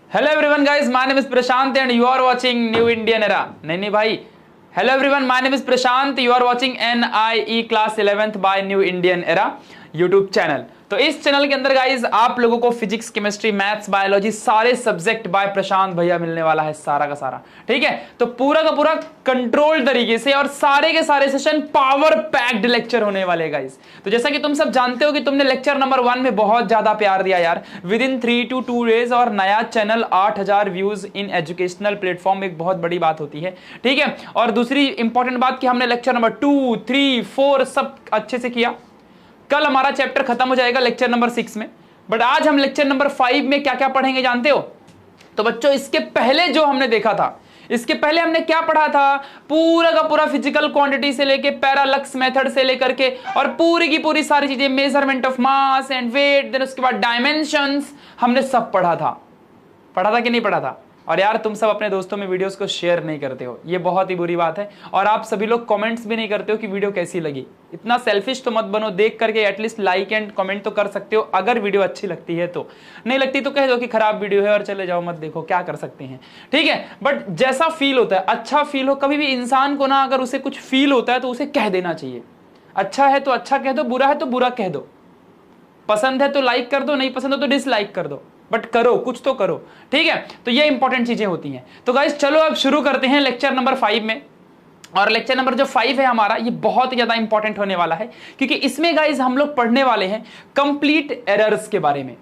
Hello everyone guys, my name is Prashant and you are watching new Indian era. नहीं भाई, hello everyone, my name is Prashant, you are watching NIE class 11th by new Indian era YouTube channel. तो इस channel के अंदर guys आप लोगों को physics, chemistry, maths, biology सारे सब्जेक्ट बाय प्रशांत भैया मिलने वाला है, सारा का सारा। ठीक है, तो पूरा का पूरा कंट्रोल तरीके से और सारे के सारे सेशन पावर पैक्ड लेक्चर होने वाले हैं गाइज। तो जैसा कि तुम सब जानते हो कि तुमने लेक्चर नंबर 1 में बहुत ज्यादा प्यार दिया यार, विद इन 3 to 2 days, और नया channel 8000 views in educational platform एक बहुत बड़ी बात होती है। ठीक है, और दूसरी इंपॉर्टेंट बात कि हमने लेक्चर नंबर 2, 3, 4 सब अच्छे से किया। कल हमारा चैप्टर खत्म हो जाएगा लेक्चर नंबर 6 में, बट आज हम लेक्चर नंबर 5 में क्या क्या पढ़ेंगे जानते हो? तो बच्चों, इसके पहले जो हमने देखा था, इसके पहले हमने क्या पढ़ा था, पूरा का पूरा फिजिकल क्वांटिटी से लेके पैरालक्स मेथड से लेकर के और पूरी की पूरी सारी चीजें, measurement of mass and weight, then उसके बाद डायमेंशंस, हमने सब पढ़ा था कि नहीं पढ़ा था? और यार तुम सब अपने दोस्तों में वीडियोस को शेयर नहीं करते हो, ये बहुत ही बुरी बात है। और आप सभी लोग कमेंट्स भी नहीं करते हो कि वीडियो कैसी लगी। इतना सेल्फिश तो मत बनो, देख करके एटलीस्ट लाइक एंड कमेंट तो कर सकते हो अगर वीडियो अच्छी लगती है तो। नहीं लगती तो कह दो कि खराब वीडियो है और चले जाओ, मत देखो, क्या कर सकते हैं। ठीक है, बट जैसा फील होता है, अच्छा फील हो, कभी भी इंसान को ना अगर उसे कुछ फील होता है तो उसे कह देना चाहिए। अच्छा है तो अच्छा कह दो, बुरा है तो बुरा कह दो, पसंद है तो लाइक कर दो, नहीं पसंद हो तो डिसलाइक कर दो, बट करो, कुछ तो करो। ठीक है, तो ये इंपॉर्टेंट चीजें होती हैं। तो गाइस चलो अब शुरू करते हैं लेक्चर नंबर 5 में। और लेक्चर नंबर जो 5 है हमारा, ये बहुत ज्यादा इंपॉर्टेंट होने वाला है, क्योंकि इसमें गाइस हम लोग पढ़ने वाले हैं कंप्लीट एरर्स के बारे में।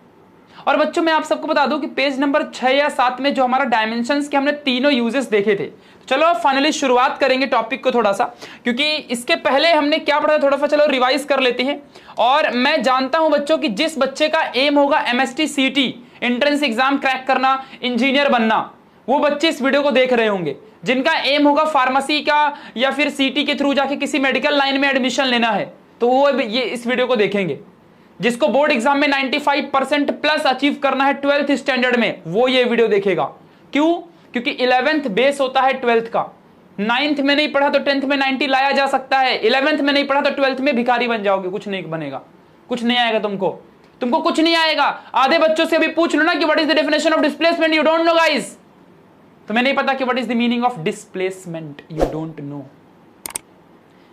और बच्चों मैं आप सबको बता दूं कि पेज नंबर 6 या 7 में जो हमारा डायमेंशंस के हमने तीनों यूजेस देखे थे। चलो अब फाइनली शुरुआत करेंगे टॉपिक को थोड़ा सा, क्योंकि इसके पहले हमने क्या पढ़ा था थोड़ा सा चलो रिवाइज कर लेते हैं। और मैं जानता हूं बच्चों कि जिस बच्चे का एम होगा MST CT entrance exam crack करना, इंजीनियर बनना, वो बच्चे इस वीडियो को देख रहे होंगे। जिनका एम होगा फार्मेसी का या फिर CT के थ्रू जाके किसी मेडिकल लाइन में एडमिशन लेना है, तो वो ये इस वीडियो को देखेंगे। जिसको बोर्ड एग्जाम में 95% प्लस अचीव करना है 12th स्टैंडर्ड में, वो ये वीडियो देखेगा। क्यों? क्योंकि 11th बेस होता है 12th का। 9th में नहीं पढ़ा तो 10th में 90 लाया जा सकता है, 11th में नहीं पढ़ा तो 12th में भिखारी बन जाओगे, कुछ नहीं बनेगा, कुछ नहीं आएगा तुमको कुछ नहीं आएगा। आधे बच्चों से अभी पूछ लो ना कि what is the definition of displacement, you don't know guys. तुम्हें नहीं पता कि what is the meaning of displacement, you don't know.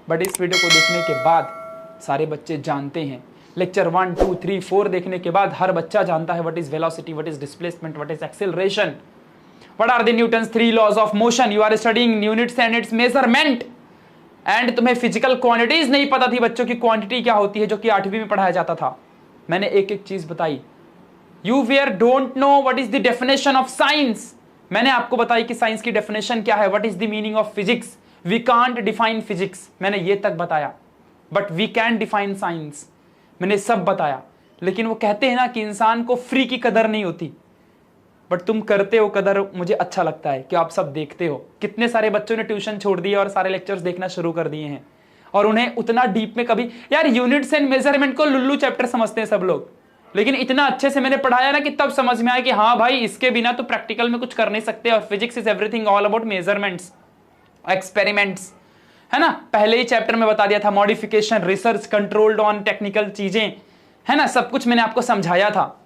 But इस वीडियो को देखने के बाद सारे बच्चे जानते हैं। लेक्चर 1, 2, 3, 4 देखने के बाद हर बच्चा जानता है what is velocity, what is displacement, what is acceleration, what are the Newton's 3 laws of motion. You are studying units and its measurement. And तुम्हें फिजिकल क्वांटिटीज नहीं पता थी बच्चों की क्वांटिटी क्या होती है, जो कि 8वीं में पढ़ाया जाता था। मैंने एक एक चीज बताई। You were don't know what is the definition of science. मैंने आपको बताई कि साइंस की डेफिनेशन क्या है, what is the meaning of physics. We can't define physics, मैंने ये तक बताया, but we can define science, मैंने सब बताया। लेकिन वो कहते हैं ना कि इंसान को फ्री की कदर नहीं होती, बट तुम करते हो कदर। मुझे अच्छा लगता है कि आप सब देखते हो। कितने सारे बच्चों ने ट्यूशन छोड़ दिए और सारे लेक्चर्स देखना शुरू कर दिए हैं, और उन्हें उतना डीप में कभी, यार यूनिट्स एंड मेजरमेंट को लुल्लू चैप्टर समझते हैं सब लोग, लेकिन इतना अच्छे से मैंने पढ़ाया ना कि तब समझ में आया कि हाँ भाई, इसके बिना तो प्रैक्टिकल में कुछ कर नहीं सकते। और physics is everything all about measurements, experiments, है ना। पहले ही चैप्टर में बता दिया था, modification, research, controlled on technical चीजें, है ना, सब कुछ मैंने आपको समझाया था।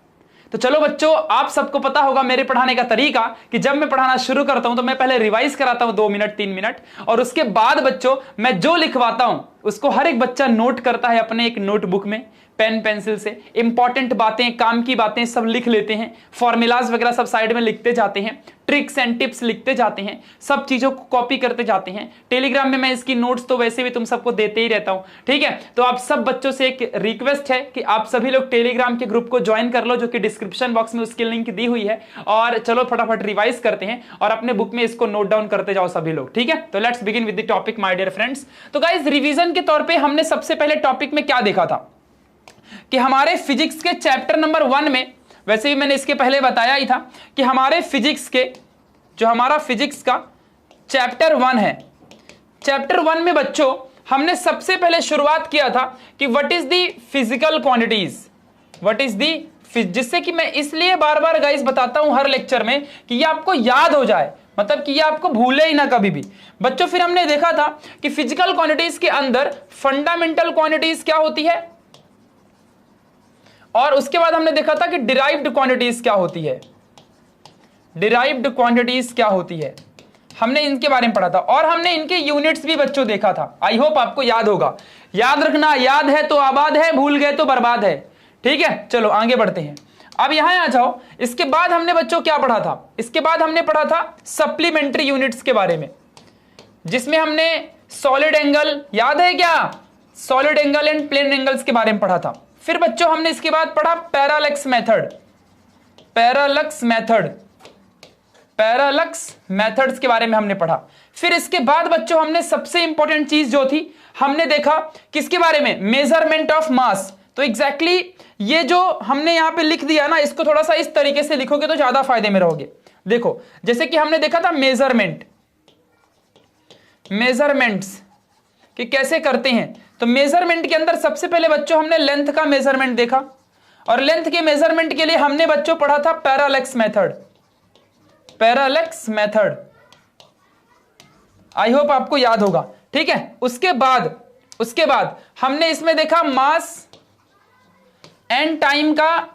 तो चलो बच्चों, आप सबको पता होगा मेरे पढ़ाने का तरीका कि जब मैं पढ़ाना शुरू करता हूं तो मैं पहले रिवाइज कराता हूं 2 मिनट 3 मिनट, और उसके बाद बच्चों मैं जो लिखवाता हूं उसको हर एक बच्चा नोट करता है अपने एक नोटबुक में पेन पेंसिल से। इंपॉर्टेंट बातें, काम की बातें सब लिख लेते हैं, फॉर्मूलाज वगैरह सब साइड में लिखते जाते हैं, ट्रिक्स एंड टिप्स लिखते जाते हैं, सब चीजों को कॉपी करते जाते हैं। टेलीग्राम में मैं इसकी नोट्स तो वैसे भी तुम सबको देते ही रहता हूं। ठीक है, तो आप सब बच्चों से एक रिक्वेस्ट है कि आप सभी लोग टेलीग्राम के ग्रुप को ज्वाइन कर लो, जो कि डिस्क्रिप्शन बॉक्स में उसकी लिंक दी हुई है। और चलो फटाफट रिवाइज करते हैं और अपने बुक में इसको नोट डाउन करते जाओ सभी लोग। ठीक है, तो let's begin with the topic my dear friends. तो गाइस, रिवीजन के तौर पे हमने सबसे पहले टॉपिक में क्या देखा था कि हमारे फिजिक्स के चैप्टर नंबर 1 में, वैसे भी मैंने इसके पहले बताया ही था कि हमारे फिजिक्स के, जो हमारा फिजिक्स का चैप्टर 1 है, चैप्टर 1 में बच्चों हमने सबसे पहले शुरुआत किया था कि what is the physical quantities, what is the, जिससे कि मैं इसलिए बार बार गाइस बताता हूं हर लेक्चर में कि ये आपको याद हो जाए, मतलब कि ये आपको भूले ही ना कभी भी बच्चों। फिर हमने देखा था कि फिजिकल क्वांटिटीज के अंदर फंडामेंटल क्वांटिटीज क्या होती है, और उसके बाद हमने देखा था कि डिराइव्ड क्वांटिटीज क्या होती है। डिराइव्ड क्वांटिटीज क्या होती है, हमने इनके बारे में पढ़ा था और हमने इनके यूनिट्स भी बच्चों देखा था। आई होप आपको याद होगा। याद रखना, याद है तो आबाद है, भूल गए तो बर्बाद है। ठीक है, चलो आगे बढ़ते हैं। अब यहां आ जाओ। इसके बाद हमने बच्चों क्या पढ़ा था? इसके बाद हमने पढ़ा था सप्लीमेंट्री यूनिट्स के बारे में, जिसमें हमने सॉलिड एंगल, याद है क्या, solid angle and plane angles के बारे में पढ़ा था। फिर बच्चों हमने इसके बाद पढ़ा पैरालेक्स मेथड, पैरालक्स मेथड, पैरालक्स मेथड्स के बारे में हमने पढ़ा। फिर इसके बाद बच्चों हमने सबसे इंपॉर्टेंट चीज जो थी, हमने देखा किसके बारे में, मेजरमेंट ऑफ मास। तो एग्जैक्टली ये जो हमने यहां पे लिख दिया ना, इसको थोड़ा सा इस तरीके से लिखोगे तो ज्यादा फायदे में रहोगे। देखो, जैसे कि हमने देखा था मेजरमेंट, मेजरमेंट्स कि कैसे करते हैं। तो मेजरमेंट के अंदर सबसे पहले बच्चों हमने लेंथ का मेजरमेंट देखा, और लेंथ के मेजरमेंट के लिए हमने बच्चों पढ़ा था parallax method, parallax method. I hope आपको याद होगा। ठीक है, उसके बाद हमने इसमें देखा मास एंड टाइम का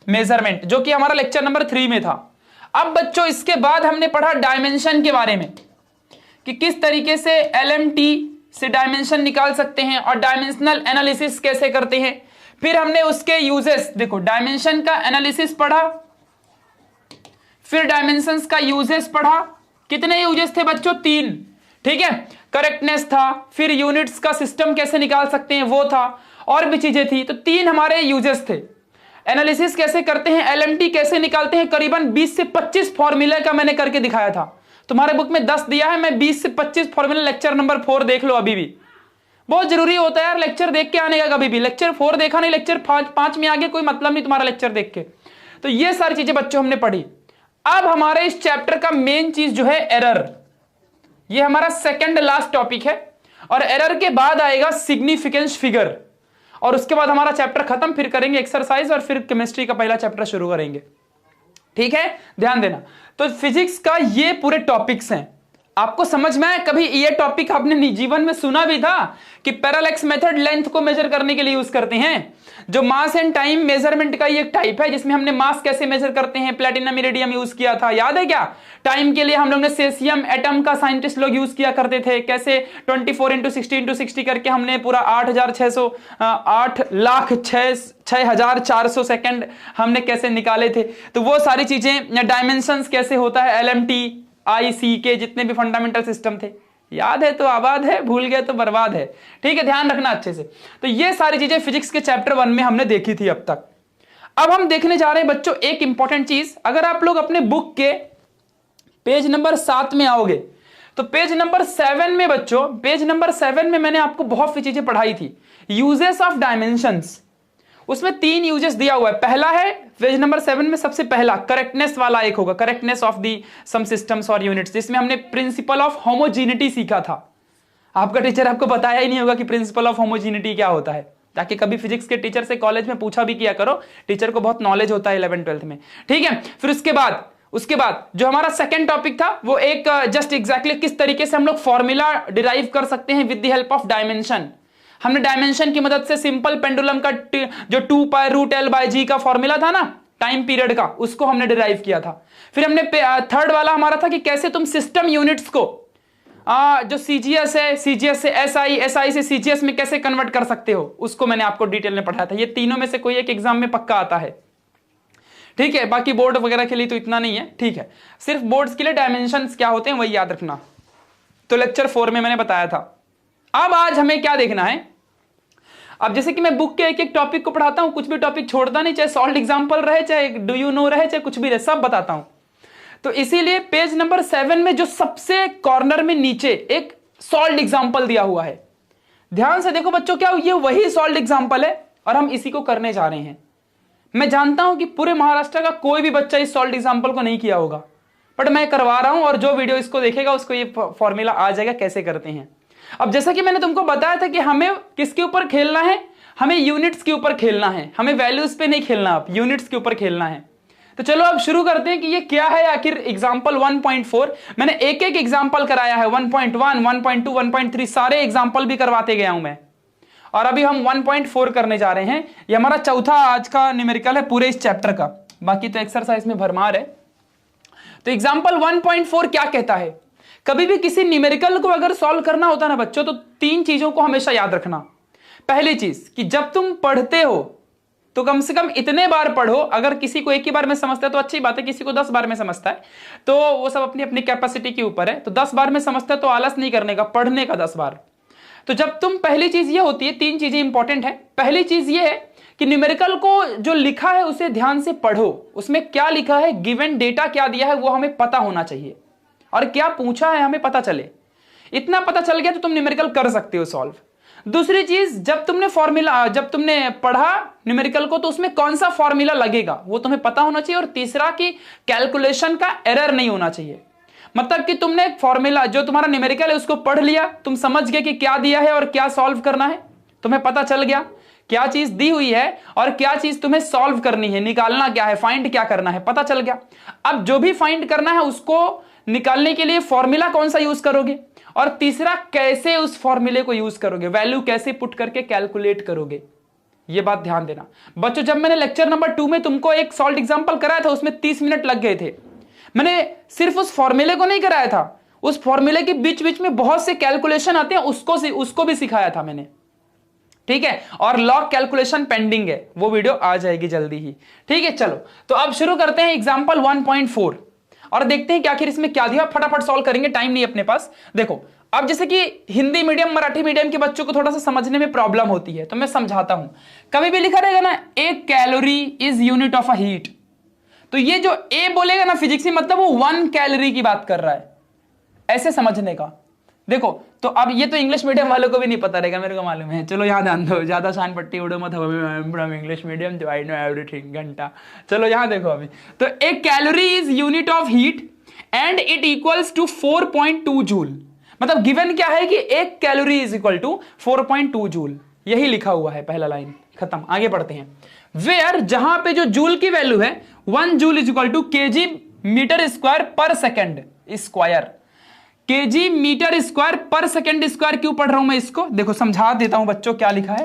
मेजरमेंट, जो कि हमारा लेक्चर नंबर 3 में था। अब बच्चों इसके बाद हमने पढ़ा डायमेंशन के बारे में, कि किस तरीके से LMT से डायमेंशन निकाल सकते हैं और डायमेंशनल एनालिसिस कैसे करते हैं। फिर हमने उसके यूजेस, देखो डायमेंशन का एनालिसिस पढ़ा, फिर डायमेंशंस का यूजेस पढ़ा। कितने यूजेस थे बच्चों? 3। ठीक है, करेक्टनेस था, फिर यूनिट्स का सिस्टम कैसे निकाल सकते हैं वो था, और भी चीजें थी। तो 3 हमारे यूजेस थे। एनालिसिस कैसे करते हैं, LMT कैसे निकालते हैं, करीबन 20 से 25 फॉर्मूले का मैंने करके दिखाया था। तुम्हारे बुक में 10 दिया है, मैं 20 से 25 फॉर्मूला, लेक्चर नंबर 4 देख लो। अभी भी बहुत जरूरी होता है यार लेक्चर देख के आने का। कभी भी लेक्चर 4 देखा नहीं, लेक्चर 5 में आगे कोई मतलब नहीं तुम्हारा लेक्चर देख के। तो ये सारी चीजें बच्चों हमने पढ़ी। अब हमारे इस चैप्टर का मेन चीज जो है एरर, ये हमारा सेकंड लास्ट टॉपिक है, और एरर के बाद आएगा सिग्निफिकेंस फिगर, और उसके बाद हमारा चैप्टर खत्म। फिर करेंगे एक्सरसाइज और फिर केमिस्ट्री का पहला चैप्टर शुरू करेंगे। ठीक है, ध्यान देना। तो फिजिक्स का ये पूरे टॉपिक्स हैं, आपको समझ में आए? कभी ये टॉपिक आपने जीवन में सुना भी था कि पैरालेक्स मेथड लेंथ को मेजर करने के लिए यूज करते हैं, जो मास एंड टाइम मेजरमेंट का ये एक टाइप है, जिसमें हमने मास कैसे मेजर करते हैं, प्लेटिनम इरिडियम यूज किया था, याद है क्या? टाइम के लिए हम लोग ने सेसियम एटम का साइंटिस्ट लोग यूज किया करते थे, कैसे 24 × 60 × 60 करके हमने पूरा 8,400 सेकंड हमने कैसे निकाले थे। तो वो सारी चीजें, डायमेंशंस कैसे होता है, LMT IC के जितने भी फंडामेंटल सिस्टम थे, याद है तो आबाद है, भूल गए तो बर्बाद है। ठीक है, ध्यान रखना अच्छे से। तो ये सारी चीजें फिजिक्स के चैप्टर 1 में हमने देखी थी अब तक। अब हम देखने जा रहे हैं बच्चों एक इंपॉर्टेंट चीज। अगर आप लोग अपने बुक के पेज नंबर 7 में आओगे, तो पेज नंबर 7 में बच्चों, पेज नंबर 7 में मैंने आपको बहुत सी चीजें पढ़ाई थी। यूजेस ऑफ डायमेंशंस, उसमें 3 यूजेस दिया हुआ है। पहला है पेज नंबर 7 में सबसे पहला करेक्टनेस वाला एक होगा, correctness of the some systems और यूनिट्स, जिसमें हमने प्रिंसिपल ऑफ होमोजीनिटी सीखा था। आपका टीचर आपको बताया ही नहीं होगा कि प्रिंसिपल ऑफ होमोजीनिटी क्या होता है, ताकि कभी फिजिक्स के टीचर से कॉलेज में पूछा भी किया करो, टीचर को बहुत नॉलेज होता है 11th 12th में। ठीक है, फिर उसके बाद जो हमारा सेकंड टॉपिक था वो एक जस्ट एग्जैक्टली किस तरीके से हम लोग फॉर्मूला डिराइव कर सकते हैं with the help of dimension. हमने डायमेंशन की मदद से सिंपल पेंडुलम का जो 2π√L/g का फॉर्मूला था ना टाइम पीरियड का, उसको हमने डिराइव किया था। फिर हमने थर्ड वाला हमारा था कि कैसे तुम सिस्टम यूनिट्स को जो CGS है, CGS से SI, SI से CGS में कैसे कन्वर्ट कर सकते हो, उसको मैंने आपको डिटेल में पढ़ाया था। ये तीनों में से कोई एक एग्जाम में पक्का आता है। ठीक है, बाकी बोर्ड वगैरह के लिए तो इतना नहीं है। ठीक है, सिर्फ बोर्ड्स के लिए डायमेंशंस क्या होते हैं वही याद रखना। तो लेक्चर 4 में मैंने बताया था। अब आज हमें क्या देखना है, अब जैसे कि मैं बुक के एक एक टॉपिक को पढ़ाता हूं, कुछ भी टॉपिक छोड़ता नहीं, चाहे सॉल्ड एग्जांपल रहे, चाहे डू यू नो रहे, चाहे कुछ भी रहे, सब बताता हूं। तो इसीलिए पेज नंबर 7 में जो सबसे कॉर्नर में नीचे एक सॉल्ड एग्जांपल दिया हुआ है, ध्यान से देखो बच्चों, क्या ये वही सॉल्ड एग्जांपल है और हम इसी को करने जा रहे हैं। मैं जानता हूं कि पूरे महाराष्ट्र का कोई भी बच्चा इस सॉल्ड एग्जांपल को नहीं किया होगा, बट मैं करवा रहा हूं, और जो वीडियो इसको देखेगा उसको ये फॉर्मूला आ जाएगा कैसे करते हैं। अब जैसा कि मैंने तुमको बताया था कि हमें किसके ऊपर खेलना है, हमें यूनिट्स के ऊपर खेलना है, हमें वैल्यूज पे नहीं खेलना, अब यूनिट्स के ऊपर खेलना है। तो चलो अब शुरू करते हैं कि ये क्या है आखिर एग्जांपल 1.4। मैंने एक एक एग्जांपल कराया है, 1.1, 1.2, 1.3 सारे एग्जांपल भी करवाते गया हूं मैं, और अभी हम 1.4 करने जा रहे हैं। ये हमारा चौथा आज का न्यूमेरिकल है पूरे इस चैप्टर का, बाकी तो एक्सरसाइज में भरमार है। तो एग्जाम्पल 1.4 क्या कहता है, कभी भी किसी न्यूमेरिकल को अगर सॉल्व करना होता है ना बच्चों, तो 3 चीजों को हमेशा याद रखना। पहली चीज कि जब तुम पढ़ते हो तो कम से कम इतने बार पढ़ो, अगर किसी को एक ही बार में समझता है तो अच्छी बात है, किसी को 10 बार में समझता है तो वो सब अपनी अपनी कैपेसिटी के ऊपर है। तो 10 बार में समझता है तो आलस नहीं करने का, पढ़ने का 10 बार। तो जब तुम, पहली चीज ये होती है, 3 चीजें इंपॉर्टेंट है। पहली चीज ये है कि न्यूमेरिकल को जो लिखा है उसे ध्यान से पढ़ो, उसमें क्या लिखा है, गिवन डेटा क्या दिया है वो हमें पता होना चाहिए, और क्या पूछा है हमें पता चले। इतना पता चल गया तो तुम न्यूमेरिकल कर सकते हो सॉल्व। दूसरी चीज, जब तुमने पढ़ा न्यूमेरिकल को तो उसमें कौन सा फॉर्मूला लगेगा वो तुम्हें पता होना चाहिए। और तीसरा कि कैलकुलेशन का एरर नहीं होना चाहिए, मतलब कि तुमने फॉर्मूला जो तुम्हारा न्यूमेरिकल है उसको पढ़ लिया, तुम समझ गए कि क्या दिया है और क्या सॉल्व करना है, तुम्हें पता चल गया क्या चीज दी हुई है और क्या चीज तुम्हें सॉल्व करनी है, निकालना क्या है, फाइंड क्या करना है, पता चल गया। अब जो भी फाइंड करना है उसको निकालने के लिए फॉर्मूला कौन सा यूज करोगे, और तीसरा कैसे उस फॉर्मूले को यूज करोगे, वैल्यू कैसे पुट करके कैलकुलेट करोगे, ये बात ध्यान देना बच्चों। जब मैंने लेक्चर नंबर 2 में तुमको एक सॉल्व एग्जांपल कराया था उसमें 30 मिनट लग गए थे। मैंने सिर्फ उस फॉर्मूले को नहीं कराया था, उस फॉर्मूले के बीच बीच में बहुत से कैलकुलेशन आते हैं उसको भी सिखाया था मैंने, ठीक है। और लॉग कैलकुलेशन पेंडिंग है, वो वीडियो आ जाएगी जल्दी ही, ठीक है। चलो तो अब शुरू करते हैं एग्जांपल 1.4 और देखते हैं कि आखिर इसमें क्या दिया। फटाफट सॉल्व करेंगे, टाइम नहीं अपने पास। देखो अब जैसे कि हिंदी मीडियम मराठी मीडियम के बच्चों को थोड़ा सा समझने में प्रॉब्लम होती है तो मैं समझाता हूं। कभी भी लिखा रहेगा ना एक calorie is unit of a heat, तो ये जो ए बोलेगा ना फिजिक्स में, मतलब वो 1 कैलोरी की बात कर रहा है, ऐसे समझने का। देखो तो अब ये तो इंग्लिश मीडियम वालों को भी नहीं पता रहेगा, मेरे को मालूम है। चलो यहाँ ध्यान दो, ज्यादा शान पट्टी उड़ो मत, फ्रॉम इंग्लिश मीडियम तो आई नो एवरीथिंग घंटा। चलो यहाँ देखो अभी, तो एक calorie is unit of heat and it equals to 4.2 joule. मतलब गिवन क्या है कि एक calorie is equal to 4.2 joule, यही लिखा हुआ है, पहला लाइन खत्म। आगे बढ़ते हैं। वेयर, जहां पे जो जूल की वैल्यू है 1 joule is equal to KG metre square पर second square. KG metre square पर सेकेंड स्क्वायर क्यों पढ़ रहा हूं मैं इसको, देखो समझा देता हूं बच्चों क्या लिखा है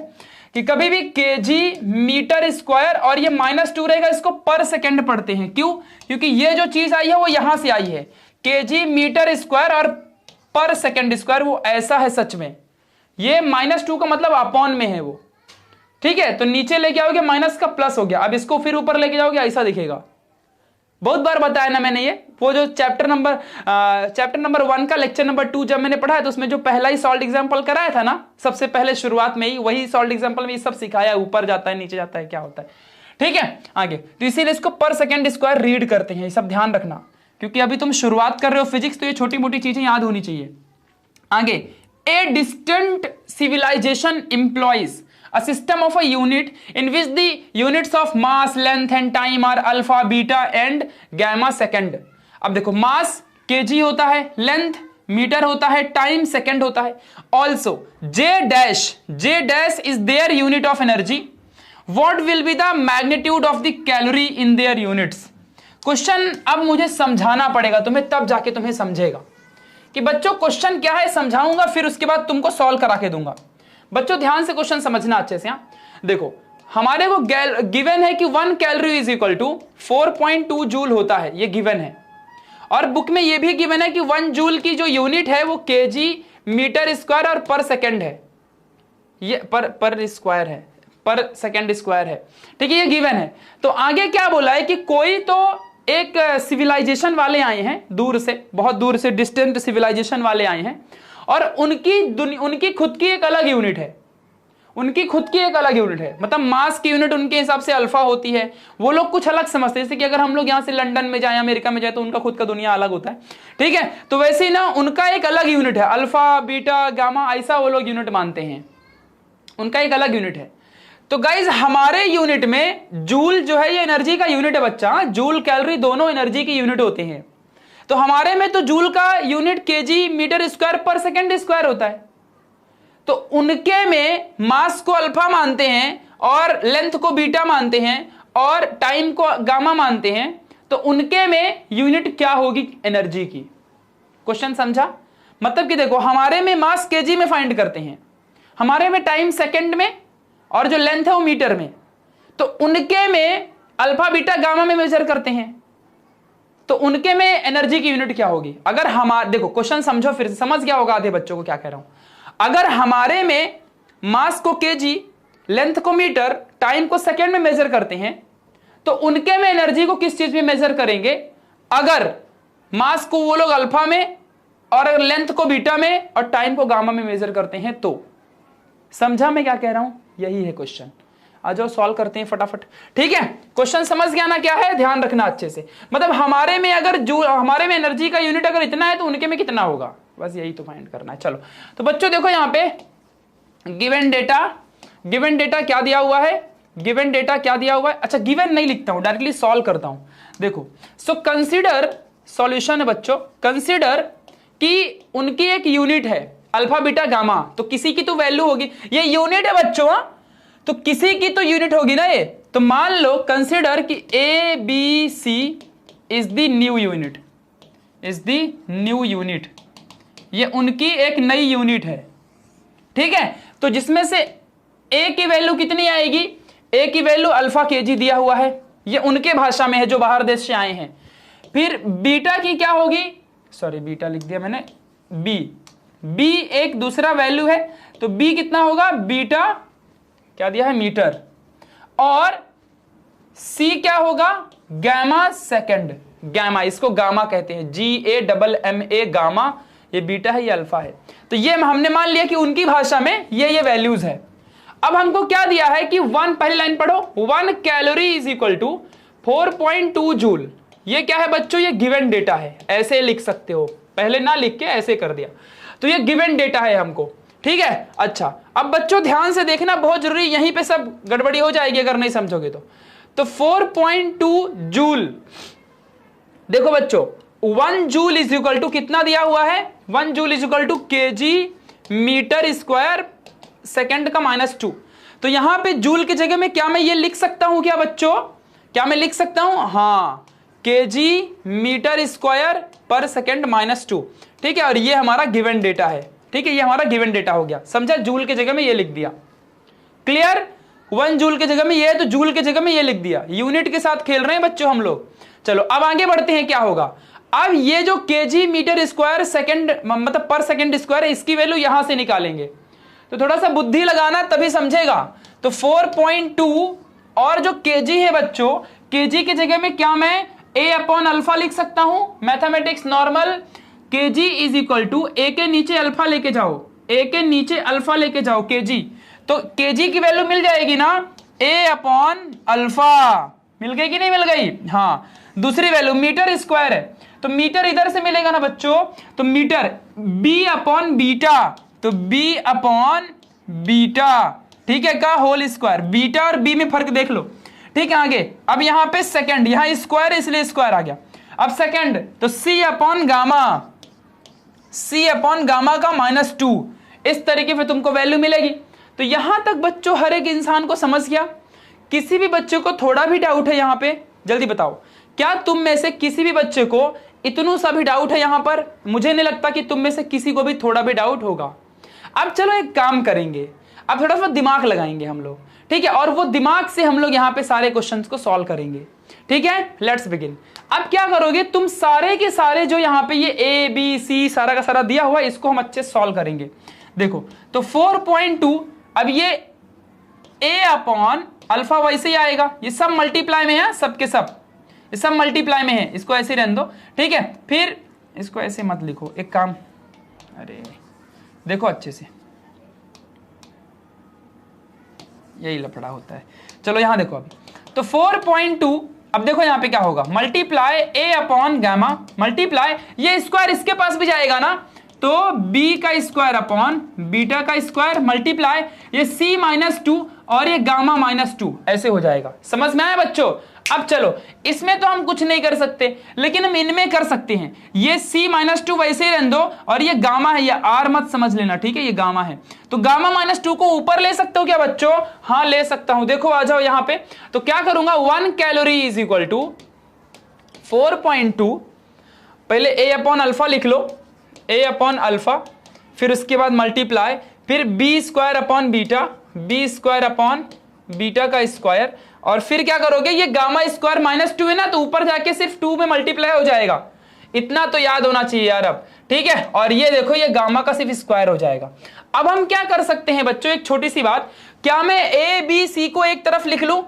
कि कभी भी केजी मीटर स्क्वायर और ये -2 रहेगा, इसको पर सेकेंड पढ़ते हैं। क्यों, क्योंकि ये जो चीज आई है वो यहां से आई है, केजी मीटर स्क्वायर और पर सेकेंड स्क्वायर, वो ऐसा है सच में। ये -2 का मतलब अपॉन में है वो, ठीक है। तो नीचे लेके आओगे माइनस का प्लस हो गया, अब इसको फिर ऊपर लेके जाओगे ऐसा दिखेगा। बहुत बार बताया ना मैंने ये, वो जो चैप्टर नंबर 1 का लेक्चर नंबर 2 जब मैंने पढ़ा है तो उसमें जो पहला ही सॉल्व एग्जांपल कराया था ना, सबसे पहले शुरुआत में ही वही सॉल्व एग्जांपल में ये सब सिखाया, ऊपर जाता है नीचे जाता है क्या होता है, ठीक है। आगे तो इसीलिए इसको पर सेकेंड स्क्वायर रीड करते हैं, ये सब ध्यान रखना, क्योंकि अभी तुम शुरुआत कर रहे हो फिजिक्स, तो ये छोटी मोटी चीजें याद होनी चाहिए। आगे, a distant civilisation employs a system of a unit in which the units of mass, length and time are alpha, beta and gamma second। अब देखो मास kg होता है, लेंथ मीटर होता है, टाइम सेकंड होता है। Also j dash is their unit of energy, what will be the magnitude of the calorie in their units। Question अब मुझे समझाना पड़ेगा तुम्हें, तब जाके तुम्हें समझेगा कि बच्चों क्वेश्चन क्या है, समझाऊंगा फिर उसके बाद तुमको सॉल्व करा के दूंगा। बच्चों ध्यान से क्वेश्चन समझना अच्छे से। देखो हमारे को गिवन है कि 1 calorie is equal to 4.2 joule होता है, ये गिवन है। और बुक में ये भी गिवन है कि 1 जूल की जो यूनिट है वो केजी मीटर स्क्वायर और पर सेकंड है, ये पर स्क्वायर है, पर सेकंड स्क्वायर है, ठीक है, ये गिवन है। तो आगे क्या बोला है कि कोई तो एक सिविलाइजेशन वाले आए हैं दूर से, बहुत दूर से डिस्टेंट सिविलाइजेशन वाले आए हैं, और उनकी खुद की एक अलग यूनिट है, उनकी खुद की एक अलग यूनिट है। मतलब मास की यूनिट उनके हिसाब से अल्फा होती है, वो लोग कुछ अलग समझते हैं। जैसे कि अगर हम लोग यहाँ से लंदन में जाए, अमेरिका में जाए, तो उनका खुद का दुनिया अलग होता है, ठीक है। तो वैसे ही ना उनका एक अलग यूनिट है, अल्फा बीटा गामा, ऐसा वो लोग यूनिट मानते हैं, उनका एक अलग यूनिट है। तो गाइज हमारे यूनिट में जूल जो है ये एनर्जी का यूनिट है बच्चा, जूल कैलोरी दोनों एनर्जी की यूनिट होते हैं। तो हमारे में तो जूल का यूनिट केजी मीटर स्क्वायर पर सेकंड स्क्वायर होता है। तो उनके में मास को अल्फा मानते हैं और लेंथ को बीटा मानते हैं और टाइम को गामा मानते हैं। तो उनके में यूनिट क्या होगी एनर्जी की। क्वेश्चन समझा? मतलब कि देखो हमारे में मास केजी में फाइंड करते हैं, हमारे में टाइम सेकंड में, और जो लेंथ है वो मीटर में। तो उनके में अल्फा बीटा गामा में मेजर करते हैं। तो उनके में एनर्जी की यूनिट क्या होगी? अगर हमारे, देखो क्वेश्चन समझो फिर से, समझ गया होगा आधे बच्चों को क्या कह रहा हूं। अगर हमारे में मास को केजी, लेंथ को मीटर, टाइम को सेकेंड में मेजर करते हैं, तो उनके में एनर्जी को किस चीज में मेजर करेंगे? अगर मास को वो लोग अल्फा में, और अगर लेंथ को बीटा में, और टाइम को गामा में मेजर करते हैं तो। समझा मैं क्या कह रहा हूं? यही है क्वेश्चन। आ जाओ सॉल्व करते हैं फटाफट। ठीक है, क्वेश्चन समझ गया ना क्या है? ध्यान रखना अच्छे से। मतलब हमारे में अगर हमारे में एनर्जी का यूनिट अगर इतना है तो उनके में कितना होगा, बस यही तो फाइंड करना है। चलो तो बच्चों देखो यहां पे गिवन डेटा क्या दिया हुआ है? गिवन डेटा क्या दिया हुआ है? अच्छा गिवन नहीं लिखता हूं, डायरेक्टली सॉल्व करता हूं। देखो सो कंसीडर, सॉल्यूशन है बच्चों, कंसीडर कि उनकी एक यूनिट है अल्फा बीटा गामा, तो किसी की तो वैल्यू होगी, ये यूनिट है बच्चों, तो किसी की तो यूनिट होगी ना ये। तो मान लो कंसीडर कि A B C is the new unit, ये उनकी एक नई यूनिट है। ठीक है, तो जिसमें से ए की वैल्यू कितनी आएगी? ए की वैल्यू अल्फा केजी दिया हुआ है, ये उनके भाषा में है जो बाहर देश से आए हैं। फिर बीटा की क्या होगी? सॉरी बीटा लिख दिया मैंने, बी एक दूसरा वैल्यू है, तो बी कितना होगा? बीटा क्या दिया है? मीटर। और सी क्या होगा? गामा सेकंड, गामा, इसको गामा कहते हैं, GAMMA गामा, ये बीटा है ये अल्फा है। तो ये हमने मान लिया कि उनकी भाषा में ये वैल्यूज है। अब हमको क्या दिया है कि पहली लाइन पढ़ो, 1 calorie is equal to 4.2 joule. ये क्या है बच्चों? ये गिवन डेटा है, ऐसे लिख सकते हो, पहले ना लिख के ऐसे कर दिया, तो ये गिवन डेटा है हमको। ठीक है, अच्छा अब बच्चों ध्यान से देखना, बहुत जरूरी, यहीं पे सब गड़बड़ी हो जाएगी अगर नहीं समझोगे तो 4.2 जूल, देखो बच्चों 1 जूल इज इक्वल टू कितना दिया हुआ है? 1 joule is equal to KG metre square second का -2। तो यहां पे जूल की जगह में क्या मैं ये लिख सकता हूं क्या बच्चों? क्या मैं लिख सकता हूं? हाँ, केजी मीटर स्क्वायर पर सेकेंड -2। ठीक है, और ये हमारा गिवन डेटा है। ठीक है, ये हमारा गिवन डेटा हो गया, समझा? जूल की जगह में ये लिख दिया, क्लियर? 1 जूल की जगह में ये है तो जूल की जगह में ये लिख दिया, यूनिट के साथ खेल रहे हैं बच्चों हम लोग। चलो अब आगे बढ़ते हैं, क्या होगा? अब ये जो केजी मीटर स्क्वायर सेकंड मतलब पर सेकंड स्क्वायर है, इसकी वैल्यू यहां से निकालेंगे, तो थोड़ा सा बुद्धि लगाना तभी समझेगा। तो 4.2 और जो केजी है बच्चों, केजी की जगह में क्या मैं A/अल्फा लिख सकता हूं? Mathematics normal, KG is equal to A के नीचे अल्फा लेके जाओ, ए के नीचे अल्फा लेके जाओ केजी, तो केजी की वैल्यू मिल जाएगी ना A/अल्फा, मिल गई कि नहीं मिल गई? हाँ, दूसरी वैल्यू मीटर स्क्वायर है, तो मीटर इधर से मिलेगा ना बच्चों, तो मीटर B/बीटा, तो B/बीटा, ठीक है, का होल स्क्वायर, बीटा और बी में फर्क देख लो। ठीक है, आगे अब यहां पे सेकंड, यहां स्क्वायर इसलिए स्क्वायर आ गया। अब सेकंड तो C/गामा का -2, इस तरीके से तुमको वैल्यू मिलेगी। तो यहां तक बच्चों हर एक इंसान को समझ गया? किसी भी बच्चे को थोड़ा भी डाउट है यहां पे? जल्दी बताओ, क्या तुम में से किसी भी बच्चे को इतना सा भी डाउट है यहां पर? मुझे नहीं लगता कि तुम में से किसी को भी थोड़ा भी डाउट होगा। अब चलो एक काम करेंगे, अब थोड़ा सा दिमाग लगाएंगे हम लोग, ठीक है, और वो दिमाग से हम लोग यहाँ पे सारे क्वेश्चंस को सॉल्व करेंगे। ठीक है, लेट्स बिगिन। अब क्या करोगे तुम? सारे के सारे जो यहाँ पे ये ए बी सी सारा का सारा दिया हुआ है, इसको हम अच्छे सॉल्व करेंगे। देखो तो 4.2, अब ये A/अल्फा वैसे ही आएगा, ये सब मल्टीप्लाई में है, सबके सब ये सब मल्टीप्लाई में है, इसको ऐसे रहने दो। ठीक है, फिर इसको ऐसे मत लिखो, एक काम, अरे देखो अच्छे से, यही लफड़ा होता है। चलो यहां देखो अभी, तो 4.2, अब देखो यहां पे क्या होगा? मल्टीप्लाई A/गामा, मल्टीप्लाई ये स्क्वायर इसके पास भी जाएगा ना, तो B का स्क्वायर अपॉन बीटा का स्क्वायर, मल्टीप्लाई ये C-2 और ये गामा -2, ऐसे हो जाएगा। समझ में आया बच्चों? अब चलो इसमें तो हम कुछ नहीं कर सकते, लेकिन हम इनमें कर सकते हैं। ये C-2 वैसे ही रहने दो, और ये गामा है, ये R मत समझ लेना, ठीक है, ये गामा है। तो गामा -2 को ऊपर ले सकते हो क्या बच्चों? हाँ ले सकता हूं। देखो आ जाओ यहां पे, तो क्या करूंगा? 1 कैलोरी इज इक्वल टू 4.2, पहले A/अल्फा लिख लो, A/अल्फा, फिर उसके बाद मल्टीप्लाई, फिर B² upon beta, B² upon beta का स्क्वायर, और फिर क्या करोगे, ये गामा स्क्वायर -2 है ना, तो ऊपर जाके सिर्फ 2 में मल्टीप्लाई हो जाएगा। इतना तो याद होना चाहिए यार अब, ठीक है। और ये देखो ये गामा का सिर्फ स्क्वायर हो जाएगा। अब हम क्या कर सकते हैं बच्चों, एक छोटी सी बात, क्या मैं ए बी सी को एक तरफ लिख लूं,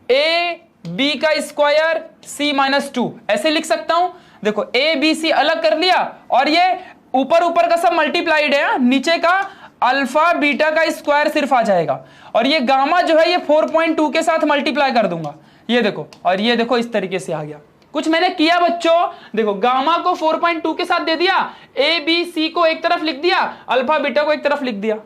ए बी का स्क्वायर C-2 ऐसे लिख सकता हूं। देखो ए बी सी अलग कर लिया, और ये ऊपर ऊपर का सब मल्टीप्लाइड है, नीचे का अल्फा बीटा का स्क्वायर सिर्फ आ जाएगा, और ये गामा जो है ये 4.2 के साथ मल्टीप्लाई कर दूंगा, ये देखो, और ये देखो इस तरीके से आ गया। कुछ मैंने किया बच्चों, देखो गामा को 4.2 के साथ दे दिया, ए बी सी को एक तरफ लिख दिया, अल्फा बीटा को एक तरफ लिख दिया।